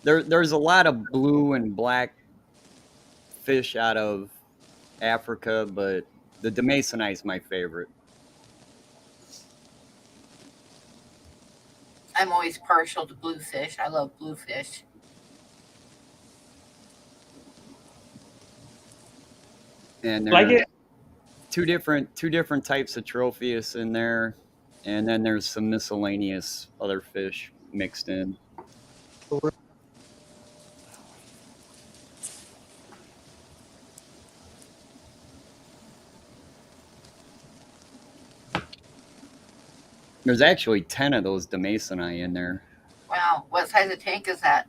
There's a lot of blue and black fish out of Africa, but the demasoni is my favorite. I'm always partial to bluefish. I love bluefish. And Like there's it? two different types of tropheus in there, and then there's some miscellaneous other fish mixed in. There's actually 10 of those demasoni in there. Wow. What size of tank is that?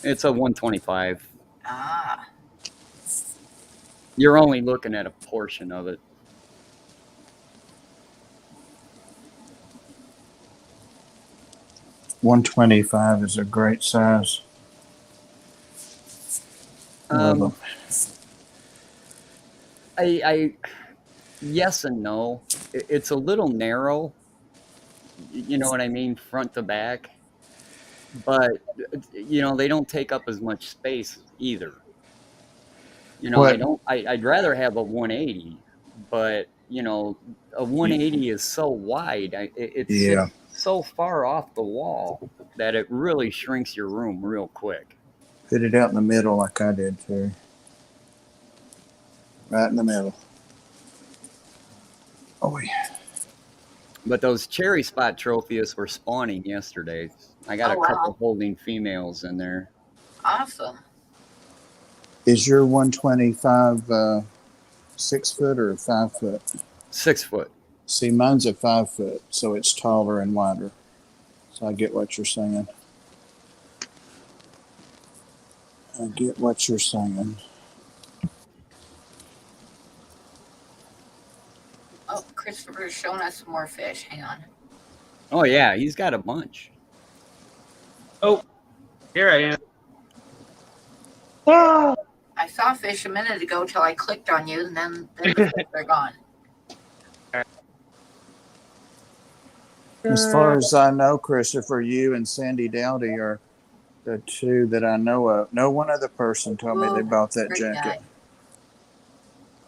It's a 125. Ah. You're only looking at a portion of it. $125 is a great size. I yes and no. It's a little narrow. You know what I mean, front to back. But you know, they don't take up as much space either. You know, What? I'd rather have a 180, but you know, a 180 is so wide. It's Yeah. so far off the wall that it really shrinks your room real quick. Put it out in the middle like I did, Terry. Right in the middle. Oh, yeah. But those cherry spot tropheus were spawning yesterday. I got Oh, a couple wow. holding females in there. Awesome. Is your 125 6 foot or 5 foot? 6 foot. See, mine's a 5 foot, so it's taller and wider. So I get what you're saying. I get what you're saying. Oh, Christopher's showing us some more fish. Hang on. Oh yeah, he's got a bunch. Oh, here I am. Ah! I saw fish a minute ago till I clicked on you, and then they're gone. As far as I know, Christopher, you and Sandy Dowdy are the two that I know of. No one other person told me they bought that Great jacket. guy.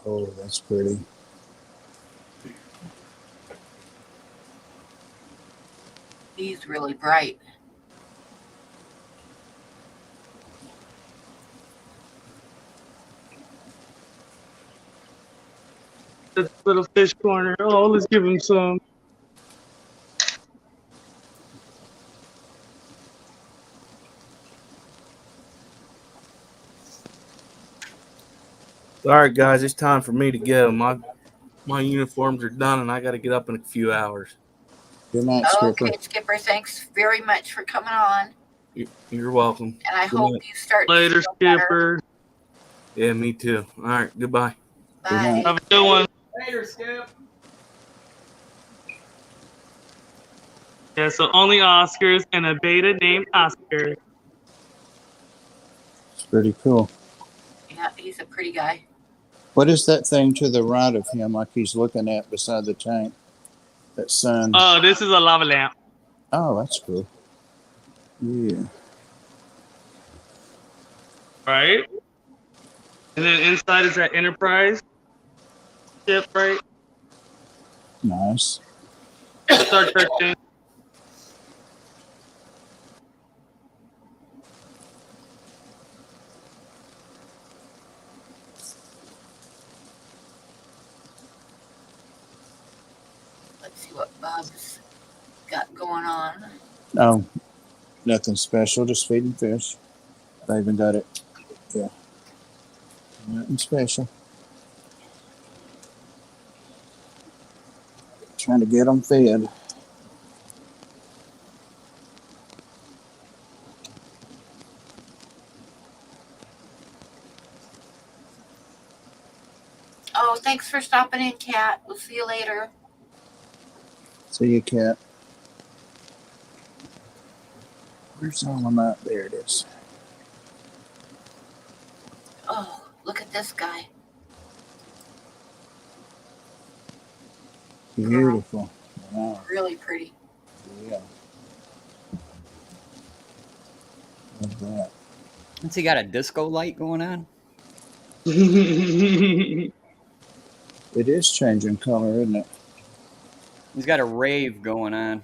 Oh, that's pretty. He's really bright. This little fish corner. Oh, let's give him some. All right, guys, it's time for me to go. My uniforms are done, and I got to get up in a few hours. Good night, Skipper. Okay, Skipper, thanks very much for coming on. You're welcome. And I Good hope night. you start to Later, feel better. Skipper. Yeah, me too. All right, goodbye. Bye. night. Have a good one. Later, Skip. Yeah, so only Oscars and a beta named Oscar. It's pretty cool. Yeah, he's a pretty guy. What is that thing to the right of him, like he's looking at beside the tank? That sun. Oh, this is a lava lamp. Oh, that's cool. Yeah. Right? And then inside is that Enterprise ship, right? Nice. Star Trek thing. See what Bob's got going on. Oh, nothing special, just feeding fish. I even got it. Yeah. Nothing special. Trying to get them fed. Oh, thanks for stopping in, Kat. We'll see you later. See you, Cat. Where's all of them at? There it is. Oh, look at this guy. Beautiful. Wow. Really pretty. Yeah. Love that. Has he got a disco light going on? It is changing color, isn't it? He's got a rave going on.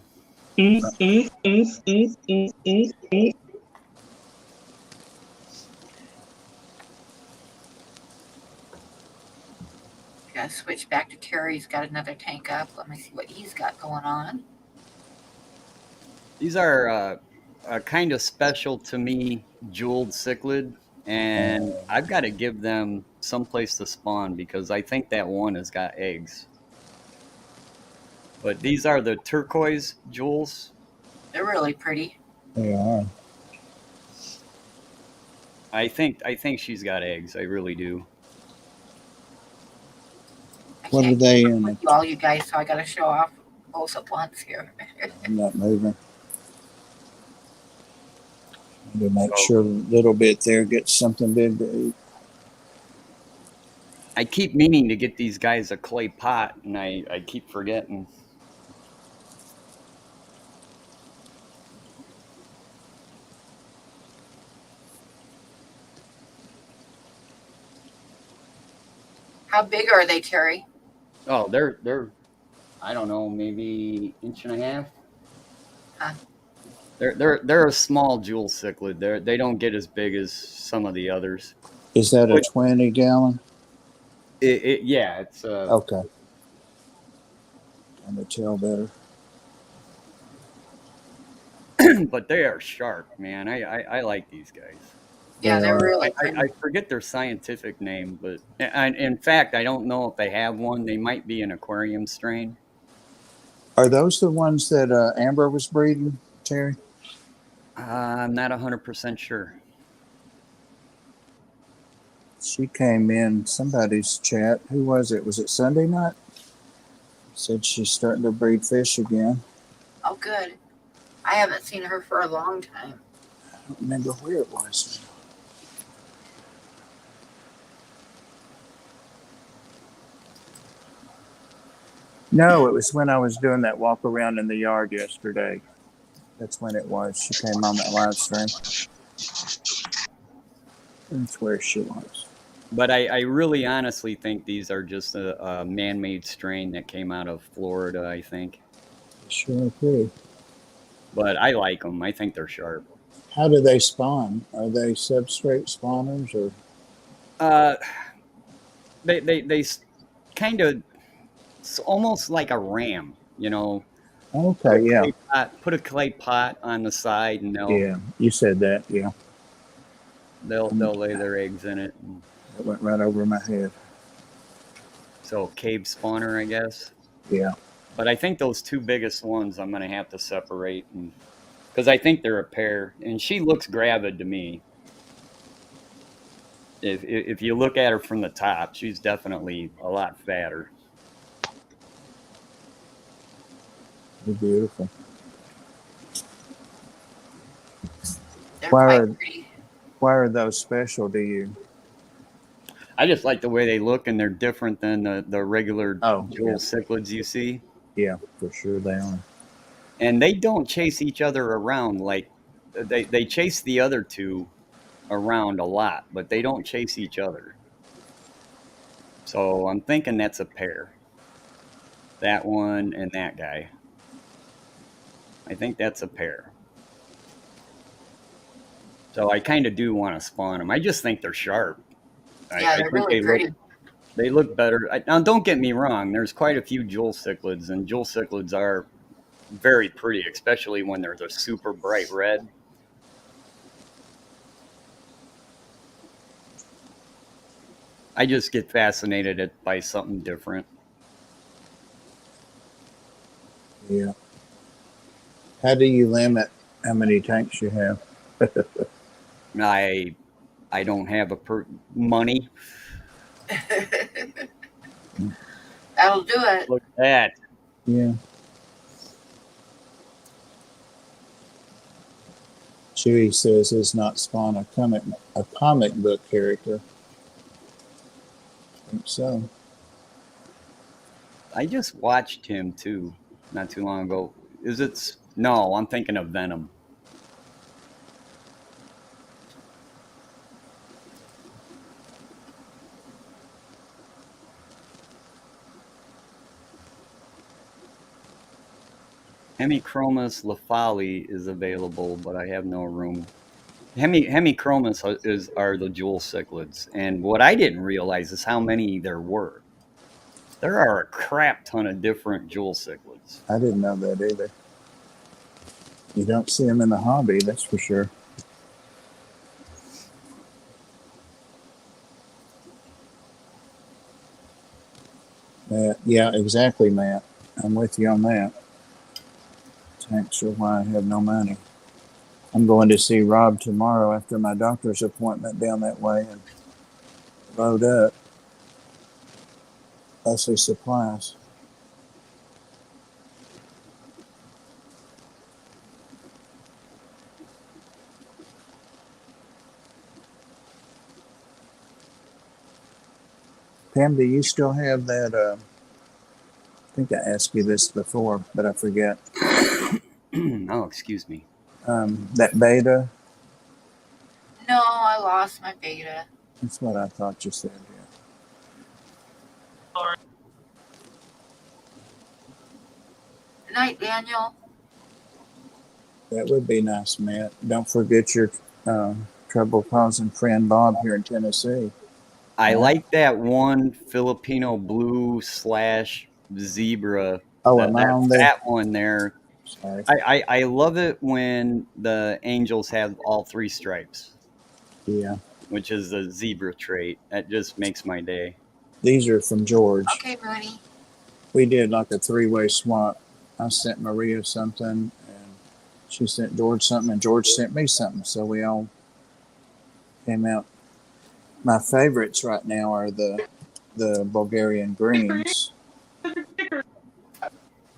Gotta switch back to Terry. He's got another tank up. Let me see what he's got going on. These are kind of special to me, jeweled cichlid, and I've got to give them someplace to spawn because I think that one has got eggs. But these are the turquoise jewels. They're really pretty. They are. I think she's got eggs. I really do. I What are can't they keep up in? with all you guys, so I gotta show off both at once here. I'm not moving. To make sure a little bit there gets something big to eat. I keep meaning to get these guys a clay pot, and I keep forgetting. How big are they, Terry? Oh, they're I don't know, maybe inch and a half. Huh. They're a small jewel cichlid. They don't get as big as some of the others. Is that a 20 gallon? Yeah, it's Okay. I'm gonna tell better. but they are sharp, man. I like these guys. Yeah, They they're are. really pretty. I forget their scientific name, but in fact, I don't know if they have one. They might be an aquarium strain. Are those the ones that Amber was breeding, Terry? I'm not 100% sure. She came in somebody's chat. Who was it? Was it Sunday night? Said she's starting to breed fish again. Oh, good. I haven't seen her for a long time. I don't remember where it was. No, it was when I was doing that walk around in the yard yesterday. That's when it was. She came on that live stream. That's where she was. But I really honestly think these are just a man-made strain that came out of Florida, I think. Sure pretty. But I like them. I think they're sharp. How do they spawn? Are they substrate spawners or? They kind of, it's almost like a ram, you know. Okay, yeah. Put a clay pot on the side, and Yeah, you said that. Yeah, they'll lay their eggs in it. it went right over my head. So cave spawner, I guess. Yeah. But I think those two biggest ones I'm gonna have to separate, because I think they're a pair, and she looks gravid to me. If you look at her from the top, she's definitely a lot fatter. They're beautiful. They're Why quite pretty. Why are those special to you? I just like the way they look, and they're different than the regular jewel cichlids you see. Yeah, for sure they are. And they don't chase each other around like they chase the other two around a lot, but they don't chase each other. So I'm thinking that's a pair. That one and that guy. I think that's a pair. So I kind of do want to spawn them. I just think they're sharp. Yeah, they're really pretty. They look better. Now, don't get me wrong. There's quite a few jewel cichlids, and jewel cichlids are very pretty, especially when there's a super bright red. I just get fascinated by something different. Yeah. How do you limit how many tanks you have? I don't have money. That'll do it. Look at that. Yeah. Chewy says it's not spawn a comic book character. I think so. I just watched him too, not too long ago. No, I'm thinking of Venom. Hemichromis Lafali is available, but I have no room. Hemichromis are the jewel cichlids, and what I didn't realize is how many there were. There are a crap ton of different jewel cichlids. I didn't know that either. You don't see them in the hobby, that's for sure. Yeah, exactly, Matt. I'm with you on that. Tanks are why I have no money. I'm going to see Rob tomorrow after my doctor's appointment down that way and load up. Mostly supplies. Pam, do you still have that? I think I asked you this before, but I forget. Oh, excuse me. That beta? No, I lost my beta. That's what I thought you said, yeah. Sorry. Good night, Daniel. That would be nice, Matt. Don't forget your trouble-causing friend Bob here in Tennessee. I like that one Filipino blue / zebra. Oh, am I on there? That one there. Sorry. I love it when the angels have all 3 stripes. Yeah. Which is the zebra trait. That just makes my day. These are from George. Okay, Mooney. We did like a 3-way swap. I sent Maria something, and she sent George something, and George sent me something. So we all came out. My favorites right now are the Bulgarian greens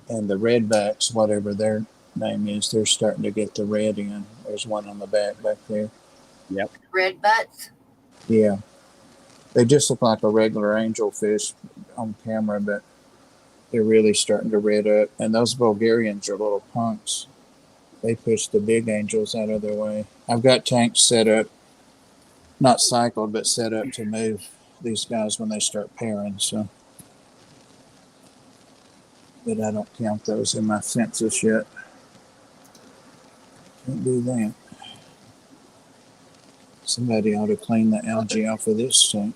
and the redbacks, whatever their name is. They're starting to get the red in. There's one on the back there. Yep. Red butts. Yeah. They just look like a regular angelfish on camera, but they're really starting to red up. And those Bulgarians are little punks. They push the big angels out of their way. I've got tanks set up, not cycled, but set up to move these guys when they start pairing. So, but I don't count those in my census yet. Can't do that. Somebody ought to clean the algae off of this tank.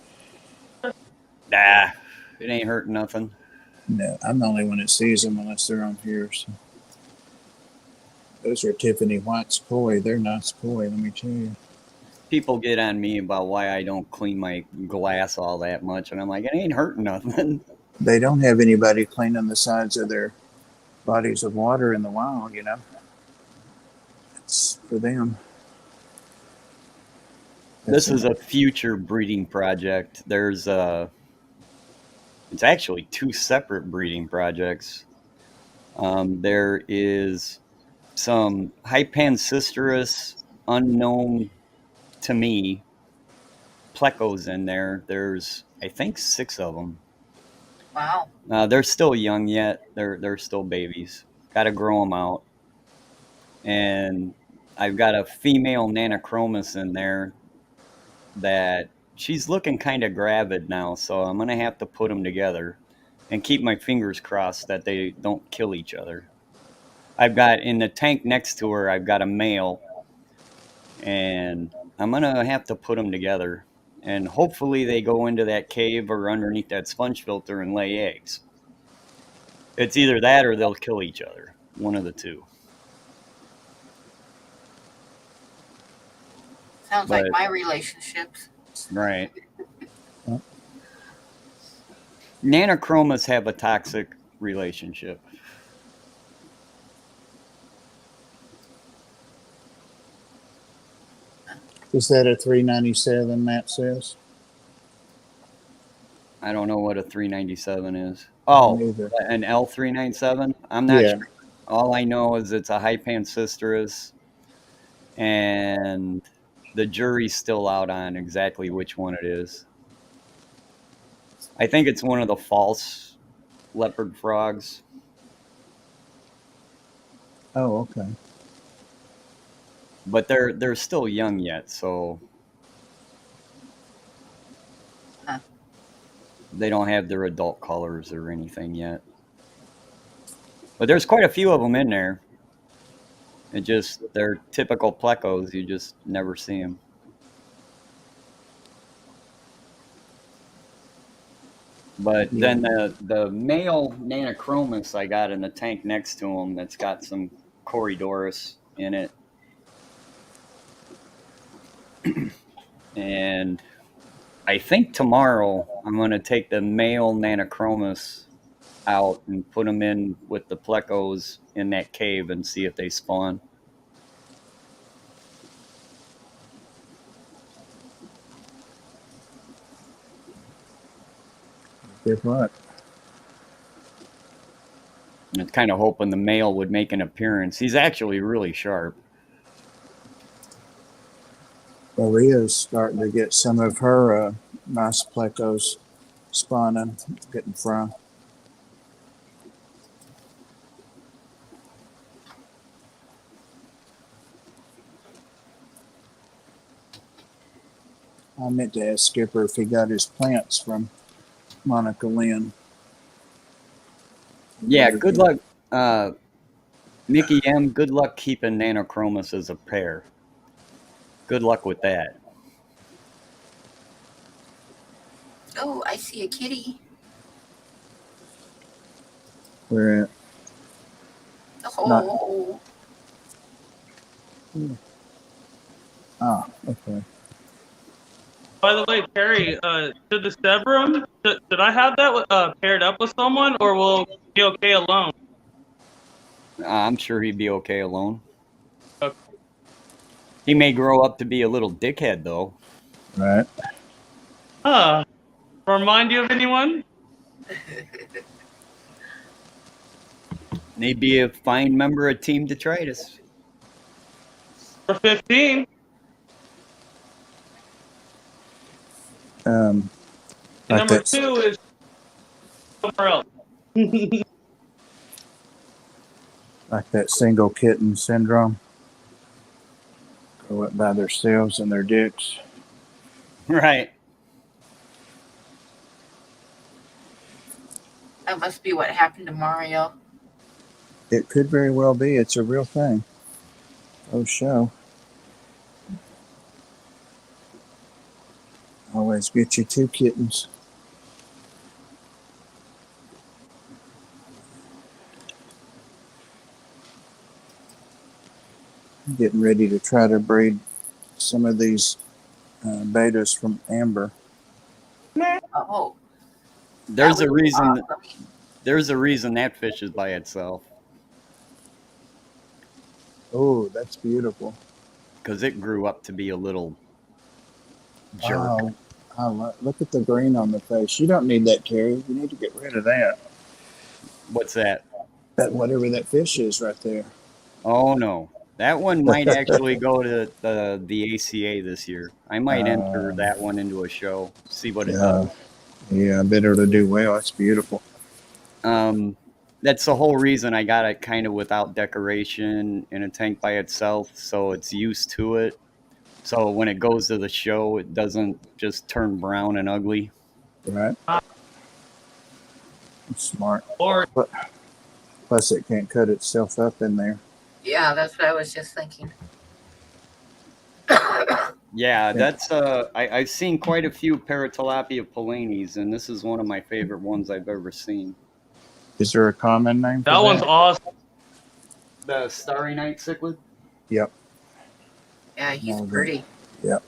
Nah, it ain't hurting nothing. No, I'm the only one that sees them unless they're on here. So. Those are Tiffany White's koi. They're nice koi, let me tell you. People get on me about why I don't clean my glass all that much, and I'm like, it ain't hurting nothing. They don't have anybody cleaning the sides of their bodies of water in the wild, you know. It's for them. This is a future breeding project. There's it's actually 2 separate breeding projects. There is some Hypancisterus unknown to me plecos in there. There's, I think, 6 of them. Wow. They're still young yet. They're still babies. Got to grow them out. And I've got a female Nanochromis in there that she's looking kind of gravid now, so I'm going to have to put them together and keep my fingers crossed that they don't kill each other. I've got in the tank next to her, I've got a male, and I'm going to have to put them together. and hopefully they go into that cave or underneath that sponge filter and lay eggs. It's either that or they'll kill each other. One of the two. Sounds like my relationships. Right. Nanochromas have a toxic relationship. Is that a 397? Matt says. I don't know what a 397 is. Oh, an L397? I'm not sure. All I know is it's a Hypansistris, and the jury's still out on exactly which one it is. I think it's one of the false leopard frogs. Oh, okay. But they're still young yet, so they don't have their adult colors or anything yet. But there's quite a few of them in there. They're typical plecos. You just never see them. But then the male Nanochromis I got in the tank next to him that's got some Corydoris in it. And I think tomorrow I'm going to take the male Nanochromis out and put them in with the plecos in that cave and see if they spawn. Good luck. I was kind of hoping the male would make an appearance. He's actually really sharp. Maria's starting to get some of her nice plecos spawning, getting from. I meant to ask Skipper if he got his plants from Monica Lynn. Yeah, good luck. Mickey M., good luck keeping Nanochromis as a pair. Good luck with that. Oh, I see a kitty. Where at? Oh. Ah, okay. By the way, Terry, should the Sebrum, should I have that paired up with someone, or will it be okay alone? I'm sure he'd be okay alone. Okay. He may grow up to be a little dickhead, though. Right. Remind you of anyone? Maybe a fine member of Team Detritus. For 15. Like Number 2 is somewhere else. Like that single kitten syndrome. Grow up by themselves and their dicks. Right. That must be what happened to Mario. It could very well be. It's a real thing. Oh, show. Always get you 2 kittens. I'm getting ready to try to breed some of these betas from Amber. Oh. There's a reason. There's a reason that fish is by itself. Oh, that's beautiful. Because it grew up to be a little jerk. Oh, look at the green on the face. You don't need that, Terry. You need to get rid of that. What's that? That whatever that fish is right there. Oh, no. That one might actually go to the ACA this year. I might enter that one into a show, see what it does. Yeah, I bet it'll do well. It's beautiful. That's the whole reason I got it kind of without decoration in a tank by itself, so it's used to it. So when it goes to the show, it doesn't just turn brown and ugly. Right. It's smart. Or Plus, it can't cut itself up in there. Yeah, that's what I was just thinking. Yeah, that's I've seen quite a few Paratilapia pollanis, and this is one of my favorite ones I've ever seen. Is there a common name for That one's awesome. The Starry Night Cichlid? Yep. Yeah, he's No, pretty. Yep.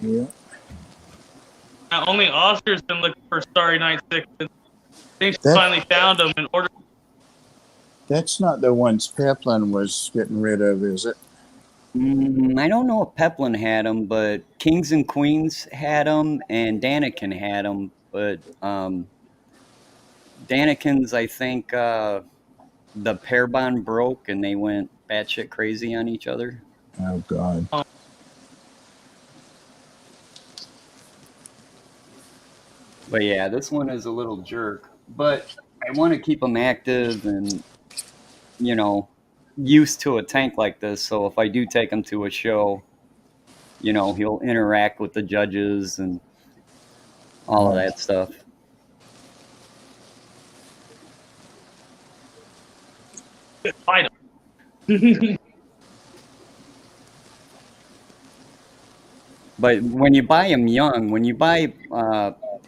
Yep. Now, only Oscar's been looking for Starry Night Cichlids. I think she That- finally found them and ordered. That's not the ones Peplin was getting rid of, is it? I don't know if Peplin had them, but Kings and Queens had them, and Daniken had them. But Daniken's, I think, the pair bond broke, and they went batshit crazy on each other. Oh, God. But yeah, this one is a little jerk. But I want to keep them active and, you know, used to a tank like this. So if I do take him to a show, you know, he'll interact with the judges and all of that stuff. Fight them. But when you buy them young, when you buy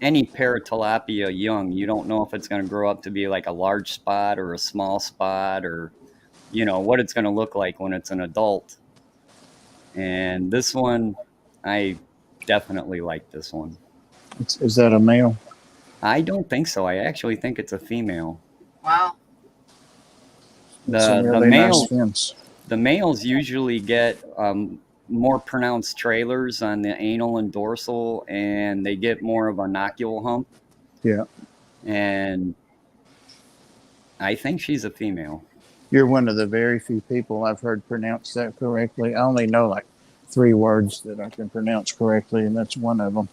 any Paratilapia young, you don't know if it's going to grow up to be like a large spot or a small spot, or, you know, what it's going to look like when it's an adult. And this one, I definitely like this one. Is that a male? I don't think so. I actually think it's a female. Wow. Some really nice fins. The males usually get more pronounced trailers on the anal and dorsal, and they get more of a nocule hump. Yeah. And I think she's a female. You're one of the very few people I've heard pronounce that correctly. I only know like 3 words that I can pronounce correctly, and that's one of them.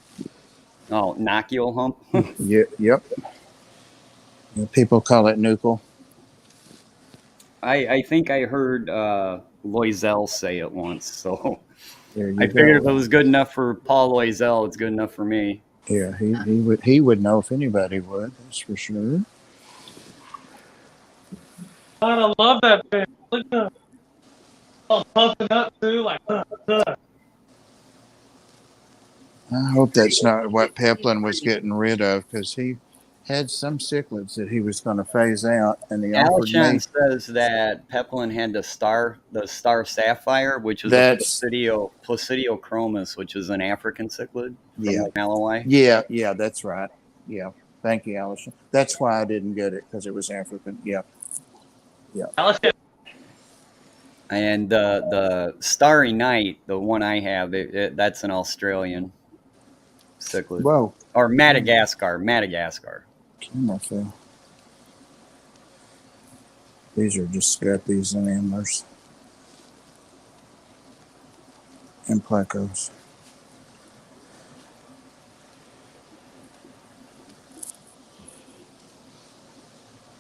Oh, nocule hump? Yep. Yeah, people call it nuchal. I think I heard Loisel say it once, so I go. figured if it was good enough for Paul Loisel, it's good enough for me. Yeah, he would know if anybody would. That's for sure. God, I love that fish. Look at that. Oh, puffing up too, like. I hope that's not what Peplin was getting rid of, because he had some cichlids that he was going to phase out, and he offered me. Alshon says that Peplin had the star sapphire, which is a Placidiochromis, which is an African cichlid from Malawi. Yeah, that's right. Yeah, thank you, Alison. That's why I didn't get it, because it was African. Yeah. Alison. And the Starry Night, the one I have, that's an Australian cichlid. Whoa. Or Madagascar. Camera fell. These are just guppies and antlers. And plecos.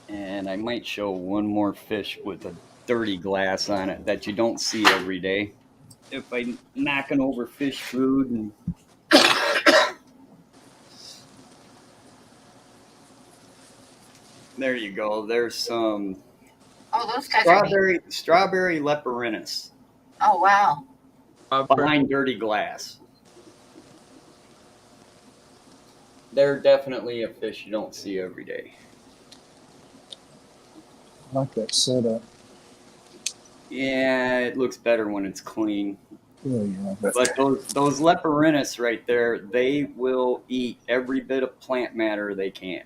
And I might show one more fish with a dirty glass on it that you don't see every day. If I'm knocking over fish food and there you go. There's some those guys strawberry leperinus. Oh, wow. Behind dirty glass. They're definitely a fish you don't see every day. I like that setup. Yeah, it looks better when it's clean. Yeah, but those leperinus right there, they will eat every bit of plant matter they can.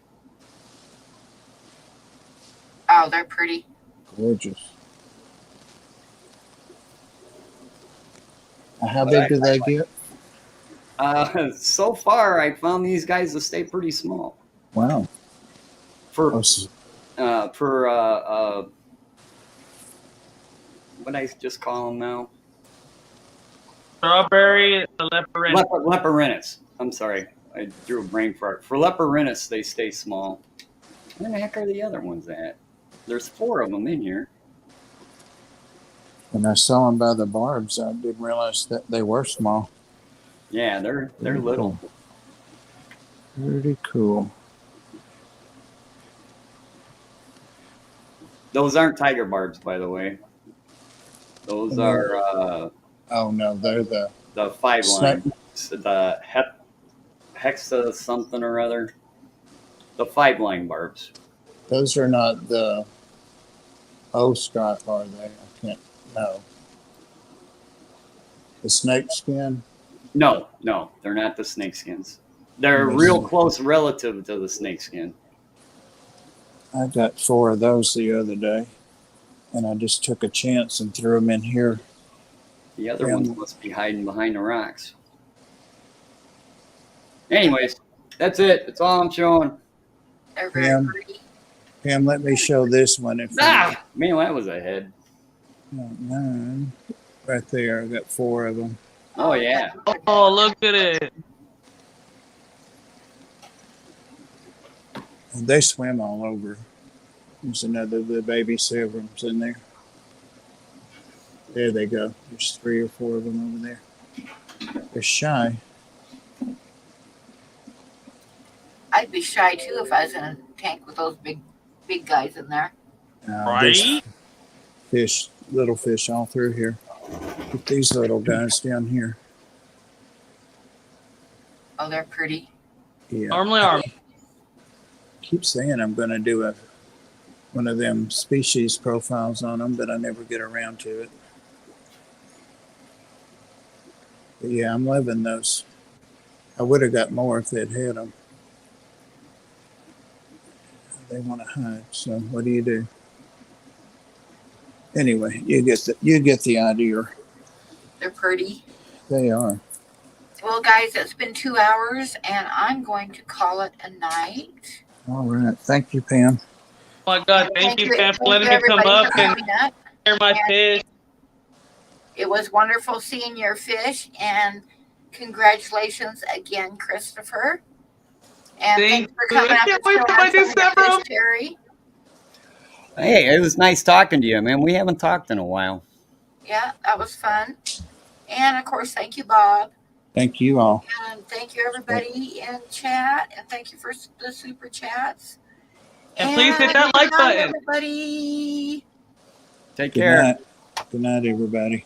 Oh, they're pretty. Gorgeous. How big do they get? So far, I found these guys to stay pretty small. Wow. What I just call them now? Strawberry leperinus. Leperinus. I'm sorry, I drew a brain fart. For leperinus, they stay small. Where the heck are the other ones at? There's 4 of them in here. When I saw them by the barbs, I didn't realize that they were small. Yeah, they're little. Cool. Pretty cool. Those aren't tiger barbs, by the way. Those are Oh no, they're the five snake. line, the hexa something or other. The 5-line barbs. Those are not the O stripe, are they? I can't know. The snake skin. No, they're not the snakeskins. They're Let me real see. close relative to the snakeskin. I got 4 of those the other day, and I just took a chance and threw them in here. The other ones must be hiding behind the rocks. Anyways, that's it. That's all I'm showing. They're very Pam, pretty. Pam, let me show this one. If Man, that was a head. nine, right there. I got 4 of them. Oh, yeah. Oh, look at it. And they swim all over. There's another the baby silverums in there. There they go. There's 3 or 4 of them over there. They're shy. I'd be shy too if I was in a tank with those big guys in there. There's fish, little fish all through here. Get these little guys down here. Oh, they're pretty. Yeah. Normally arm. Keep saying I'm going to do one of them species profiles on them, but I never get around to it. But yeah, I'm loving those. I would have got more if they'd had them. They want to hide, so what do you do? Anyway, you get the idea. They're pretty. They are. Well, guys, it's been 2 hours, and I'm going to call it a night. All right. Thank you, Pam. Oh my God, thank you, Pam, for letting me come everybody, up for and coming up. share my fish. It was wonderful seeing your fish, and congratulations again, Christopher. And thanks for coming up. I can't wait for my December. Terry. Hey, it was nice talking to you, man. We haven't talked in a while. Yeah, that was fun. And, of course, thank you, Bob. Thank you all. And thank you, everybody in chat. And thank you for the super chats. And please hit that like button. Everybody. Take care. Good night, everybody.